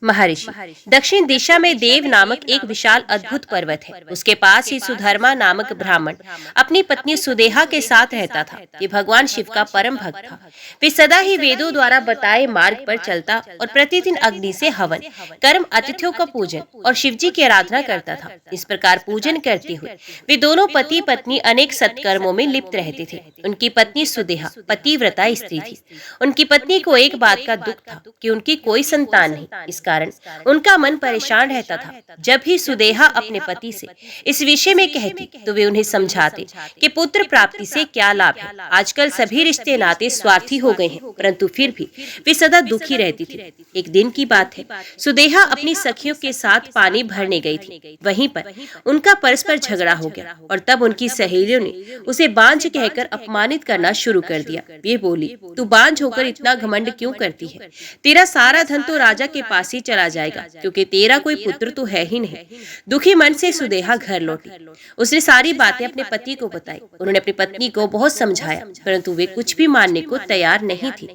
महर्षि, दक्षिण दिशा में देव नामक एक विशाल अद्भुत पर्वत है। उसके पास ही सुधर्मा नामक ब्राह्मण अपनी पत्नी सुदेहा के साथ रहता था। ये भगवान शिव का परम भक्त था। वे सदा ही वेदों द्वारा बताए मार्ग पर चलता और प्रतिदिन अग्नि से हवन, कर्म, अतिथियों का पूजन और शिव जी की आराधना करता था। इस प्रकार पूजन करते हुए वे दोनों पति पत्नी अनेक सत्कर्मों में लिप्त रहते थे। उनकी पत्नी सुदेहा पतिव्रता स्त्री थी। उनकी पत्नी को एक बात का दुख था कि उनकी कोई संतान नहीं। इस कारण उनका मन परेशान रहता था। जब भी सुदेहा अपने पति से इस विषय में कहती तो वे उन्हें समझाते कि पुत्र प्राप्ति से क्या लाभ है। आजकल सभी रिश्ते नाते स्वार्थी हो गए हैं, परंतु फिर भी वे सदा दुखी रहती थी। एक दिन की बात है, सुदेहा अपनी सखियों के साथ पानी भरने गई थी। वहीं पर उनका परस्पर झगड़ा हो गया और तब उनकी सहेलियों ने उसे बांझ कहकर अपमानित करना शुरू कर दिया। वे बोली, तू बांझ होकर इतना घमंड क्यों करती है? तेरा सारा धन तो राजा के पास ही चला जाएगा, क्योंकि तेरा कोई पुत्र तो है ही नहीं। दुखी मन से सुदेहा घर लौटी। उसने सारी बातें अपने पति को बताई। उन्होंने अपनी पत्नी को बहुत समझाया, परंतु वे कुछ भी मानने को तैयार नहीं थी।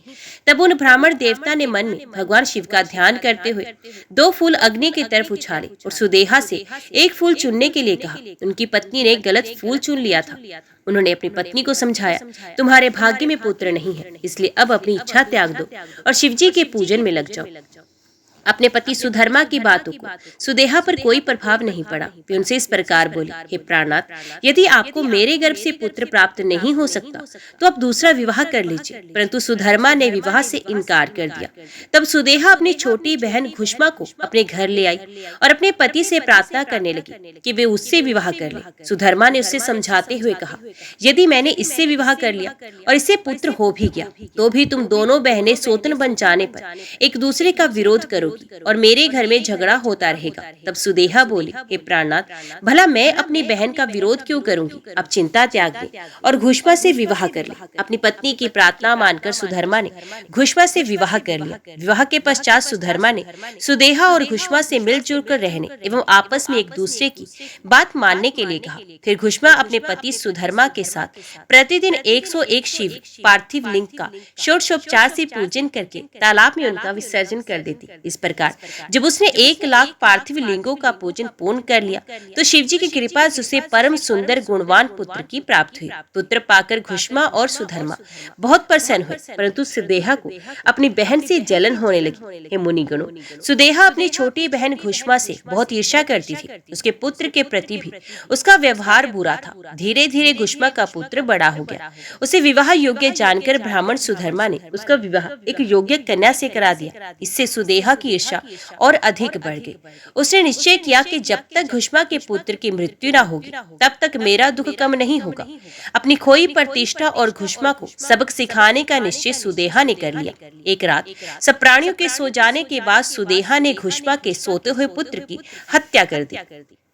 तब उन ब्राह्मण देवता ने मन में भगवान शिव का ध्यान करते हुए 2 फूल अग्नि की तरफ उछाले और सुदेहा से एक फूल चुनने के लिए कहा। उनकी पत्नी ने गलत फूल चुन लिया था। उन्होंने अपनी पत्नी को समझाया, तुम्हारे भाग्य में पुत्र नहीं है, इसलिए अब अपनी इच्छा त्याग दो और शिवजी के पूजन में लग जाओ। अपने पति सुधर्मा की बातों को सुदेहा पर कोई प्रभाव नहीं पड़ा। वे उनसे इस प्रकार बोली, हे प्राणनाथ, यदि आपको मेरे गर्भ से पुत्र प्राप्त नहीं हो सकता तो आप दूसरा विवाह कर लीजिए। परंतु सुधर्मा ने विवाह से इनकार कर दिया। तब सुदेहा अपनी छोटी बहन घुष्मा को अपने घर ले आई और अपने पति से प्रार्थना करने लगी कि वे उससे विवाह कर ले। सुधर्मा ने उससे समझाते हुए कहा, यदि मैंने इससे विवाह कर लिया और इससे पुत्र हो भी गया तो भी तुम दोनों बहनें सोतन बन जाने पर एक दूसरे का विरोध करो और मेरे घर में झगड़ा होता रहेगा। तब सुदेहा बोली, हे प्राणनाथ, भला मैं अपनी बहन का विरोध क्यों करूंगी? अब चिंता त्याग दे और घुष्मा से विवाह कर ले। अपनी पत्नी की प्रार्थना मानकर सुधर्मा ने घुष्मा से विवाह कर लिया। विवाह के पश्चात सुधर्मा ने सुदेहा और घुष्मा से मिलजुल कर रहने एवं आपस में एक दूसरे की बात मानने के लिए कहा। फिर घुष्मा अपने पति सुधर्मा के साथ प्रतिदिन 101 शिव पार्थिव लिंग का षोडशोपचार से पूजन करके तालाब में उनका विसर्जन कर देती। इस प्रकार जब उसने 1 लाख पार्थिव लिंगों का पूजन पूर्ण कर लिया तो शिवजी की कृपा से उसे परम सुंदर गुणवान पुत्र की प्राप्ति हुई। पुत्र पाकर घुष्मा और सुधर्मा बहुत प्रसन्न हुए, परंतु सुदेहा को अपनी बहन से जलन होने लगी। हे मुनिगणों, सुदेहा अपनी छोटी बहन घुष्मा से बहुत ईर्ष्या करती थी। उसके पुत्र के प्रति भी उसका व्यवहार बुरा था। धीरे धीरे घुष्मा का पुत्र बड़ा हो गया। उसे विवाह योग्य जानकर ब्राह्मण सुधर्मा ने उसका विवाह एक योग्य कन्या से करा दिया। इससे सुदेहा की ईर्ष्या और अधिक बढ़ गई। उसने निश्चय किया कि जब तक घुष्मा के पुत्र की मृत्यु न होगी तब तक मेरा दुख कम नहीं होगा। अपनी खोई प्रतिष्ठा और घुष्मा को सबक सिखाने का निश्चय सुदेहा ने कर लिया। एक रात सब प्राणियों के सो जाने के बाद सुदेहा ने घुष्मा के सोते हुए पुत्र की हत्या कर दी।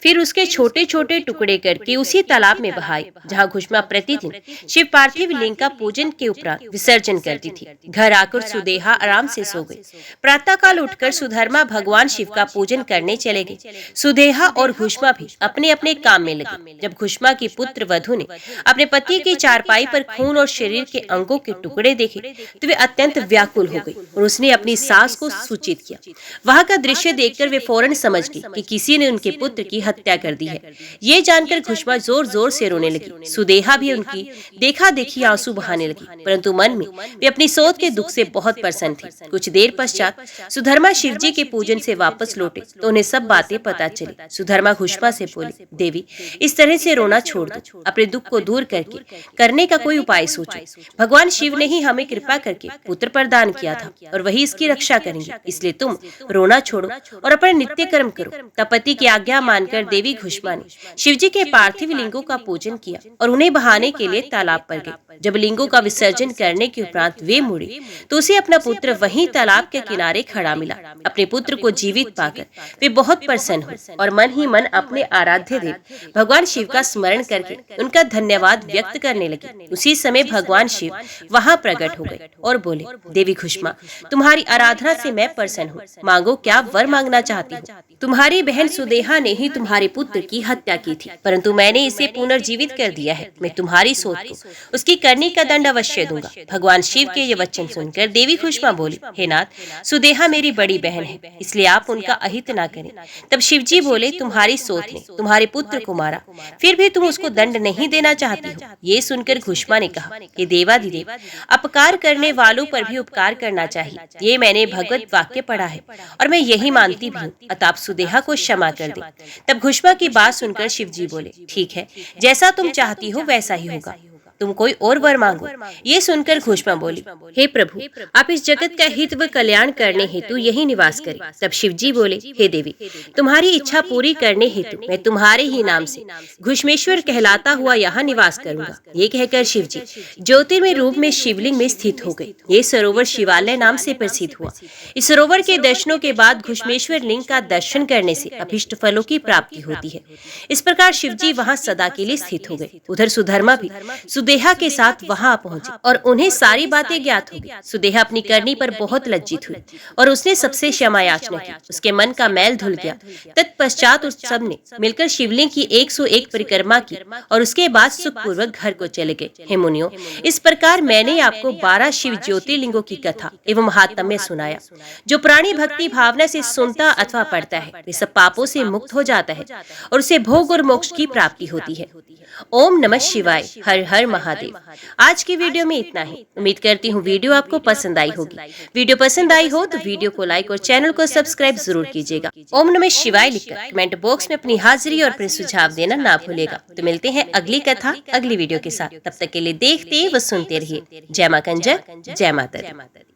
फिर उसके छोटे छोटे टुकड़े करके उसी तालाब में बहाए जहाँ घुष्मा प्रतिदिन शिव पार्थिव लिंग का पूजन के उपरांत विसर्जन करती थी। घर आकर सुदेहा आराम से सो गई। प्रातः काल उठकर सुधर्मा भगवान शिव का पूजन करने चले गए। सुदेहा और घुष्मा भी अपने अपने काम में लगे। जब घुष्मा की पुत्र वधु ने अपने पति की चारपाई पर खून और शरीर के अंगों के टुकड़े देखे तो वे अत्यंत व्याकुल हो गई और उसने अपनी सास को सूचित किया। वहाँ का दृश्य देखकर वे फौरन समझ गई कि किसी ने उनके पुत्र की हत्या कर दी है। ये जानकर घुष्मा जोर जोर से रोने लगी। सुदेहा भी उनकी देखा देखी आंसू बहाने लगी, परंतु मन में वे अपनी सोच के दुख से बहुत प्रसन्न थी। कुछ देर पश्चात सुधर्मा शिवजी के पूजन से वापस लौटे तो उन्हें सब बातें पता चली। सुधर्मा घुष्मा से बोली, देवी, इस तरह से रोना छोड़ दो। अपने दुख को दूर करके करने का कोई उपाय सोचो। भगवान शिव ने ही हमें कृपा करके पुत्र प्रदान किया था और वही इसकी रक्षा करेंगे, इसलिए तुम रोना छोड़ो और अपने नित्य कर्म करो। तब पति की आज्ञा मानकर देवी घुष्मा ने शिवजी के पार्थिव लिंगों का पूजन किया और उन्हें बहाने के लिए तालाब पर गई। जब लिंगों का विसर्जन करने के उपरांत वे मुड़ी तो उसे अपना पुत्र वहीं तालाब के किनारे खड़ा मिला। अपने पुत्र को जीवित पाकर वे बहुत प्रसन्न हुए और मन ही मन अपने आराध्य देव भगवान शिव का स्मरण करके उनका धन्यवाद व्यक्त करने लगे। उसी समय भगवान शिव वहाँ प्रकट हो गए और बोले, देवी घुष्मा, तुम्हारी आराधना से मैं प्रसन्न हूँ। मांगो, क्या वर मांगना चाहती हो? तुम्हारी बहन सुदेहा ने ही तुम्हारे पुत्र की हत्या की थी, परंतु मैंने इसे पुनर्जीवित कर दिया है। मैं तुम्हारी सोच को उसकी करनी का दंड अवश्य दूंगा। भगवान शिव के ये वचन सुनकर देवी घुष्मा बोली, हे नाथ, सुदेहा मेरी बड़ी बहन है, इसलिए आप उनका अहित ना करें। तब शिवजी बोले, तुम्हारी सोच ने तुम्हारे पुत्र को मारा, फिर भी तुम उसको दंड नहीं देना चाहती हो। ये सुनकर घुष्मा ने कहा, हे देवाधिदेव, अपकार करने वालों पर भी उपकार करना चाहिए। ये मैंने भगवत वाक्य पढ़ा है और मैं यही मानती भी हूँ, अतः आप सुदेहा को क्षमा कर दें। तब घुष्मा की बात सुनकर शिवजी बोले, ठीक है, जैसा तुम चाहती हो वैसा ही होगा। तुम कोई और वर मांगो। ये सुनकर घोषमा बोली, हे प्रभु, आप इस जगत का हित व कल्याण करने हेतु यही निवास करें। तब शिवजी बोले, हे देवी, तुम्हारी इच्छा पूरी करने हेतु मैं तुम्हारे ही नाम से घुश्मेश्वर कहलाता हुआ यहाँ निवास करूंगा। ये कहकर शिवजी ज्योतिर्मय रूप में शिवलिंग में स्थित हो गए। ये सरोवर शिवालय नाम से प्रसिद्ध हुआ। इस सरोवर के दर्शनों के बाद घुश्मेश्वर लिंग का दर्शन करने से अभिष्ट फलों की प्राप्ति होती है। इस प्रकार शिवजी वहाँ सदा के लिए स्थित हो गए। उधर सुधर्मा भी सुदेहा के साथ वहाँ पहुंचे और उन्हें सारी बातें ज्ञात हो गई। सुदेहा अपनी करनी पर बहुत लज्जित हुई और उसने सबसे क्षमा याचना की। उसके मन का मैल धुल गया। तत्पश्चात उस सब ने मिलकर शिवलिंग की 101 परिक्रमा की और उसके बाद सुखपूर्वक घर को चले गए। हे मुनियों, इस प्रकार मैंने आपको 12 शिव ज्योतिर्लिंगों की कथा एवं महात्म्य सुनाया। जो प्राणी भक्ति भावना से सुनता अथवा पढ़ता है, वे सब पापों से मुक्त हो जाता है और उसे भोग और मोक्ष की प्राप्ति होती है। ओम नमः शिवाय। हर हर महादेव। आज की वीडियो में इतना ही। उम्मीद करती हूँ वीडियो आपको पसंद आई होगी। वीडियो पसंद आई हो तो वीडियो को लाइक और चैनल को सब्सक्राइब जरूर कीजिएगा। ओम नमः शिवाय लिखकर कमेंट बॉक्स में अपनी हाजिरी और अपने सुझाव देना ना भूलेगा। तो मिलते हैं अगली कथा अगली वीडियो के साथ। तब तक के लिए देखते व सुनते रहिए। जय मां कंजक, जय माता दी।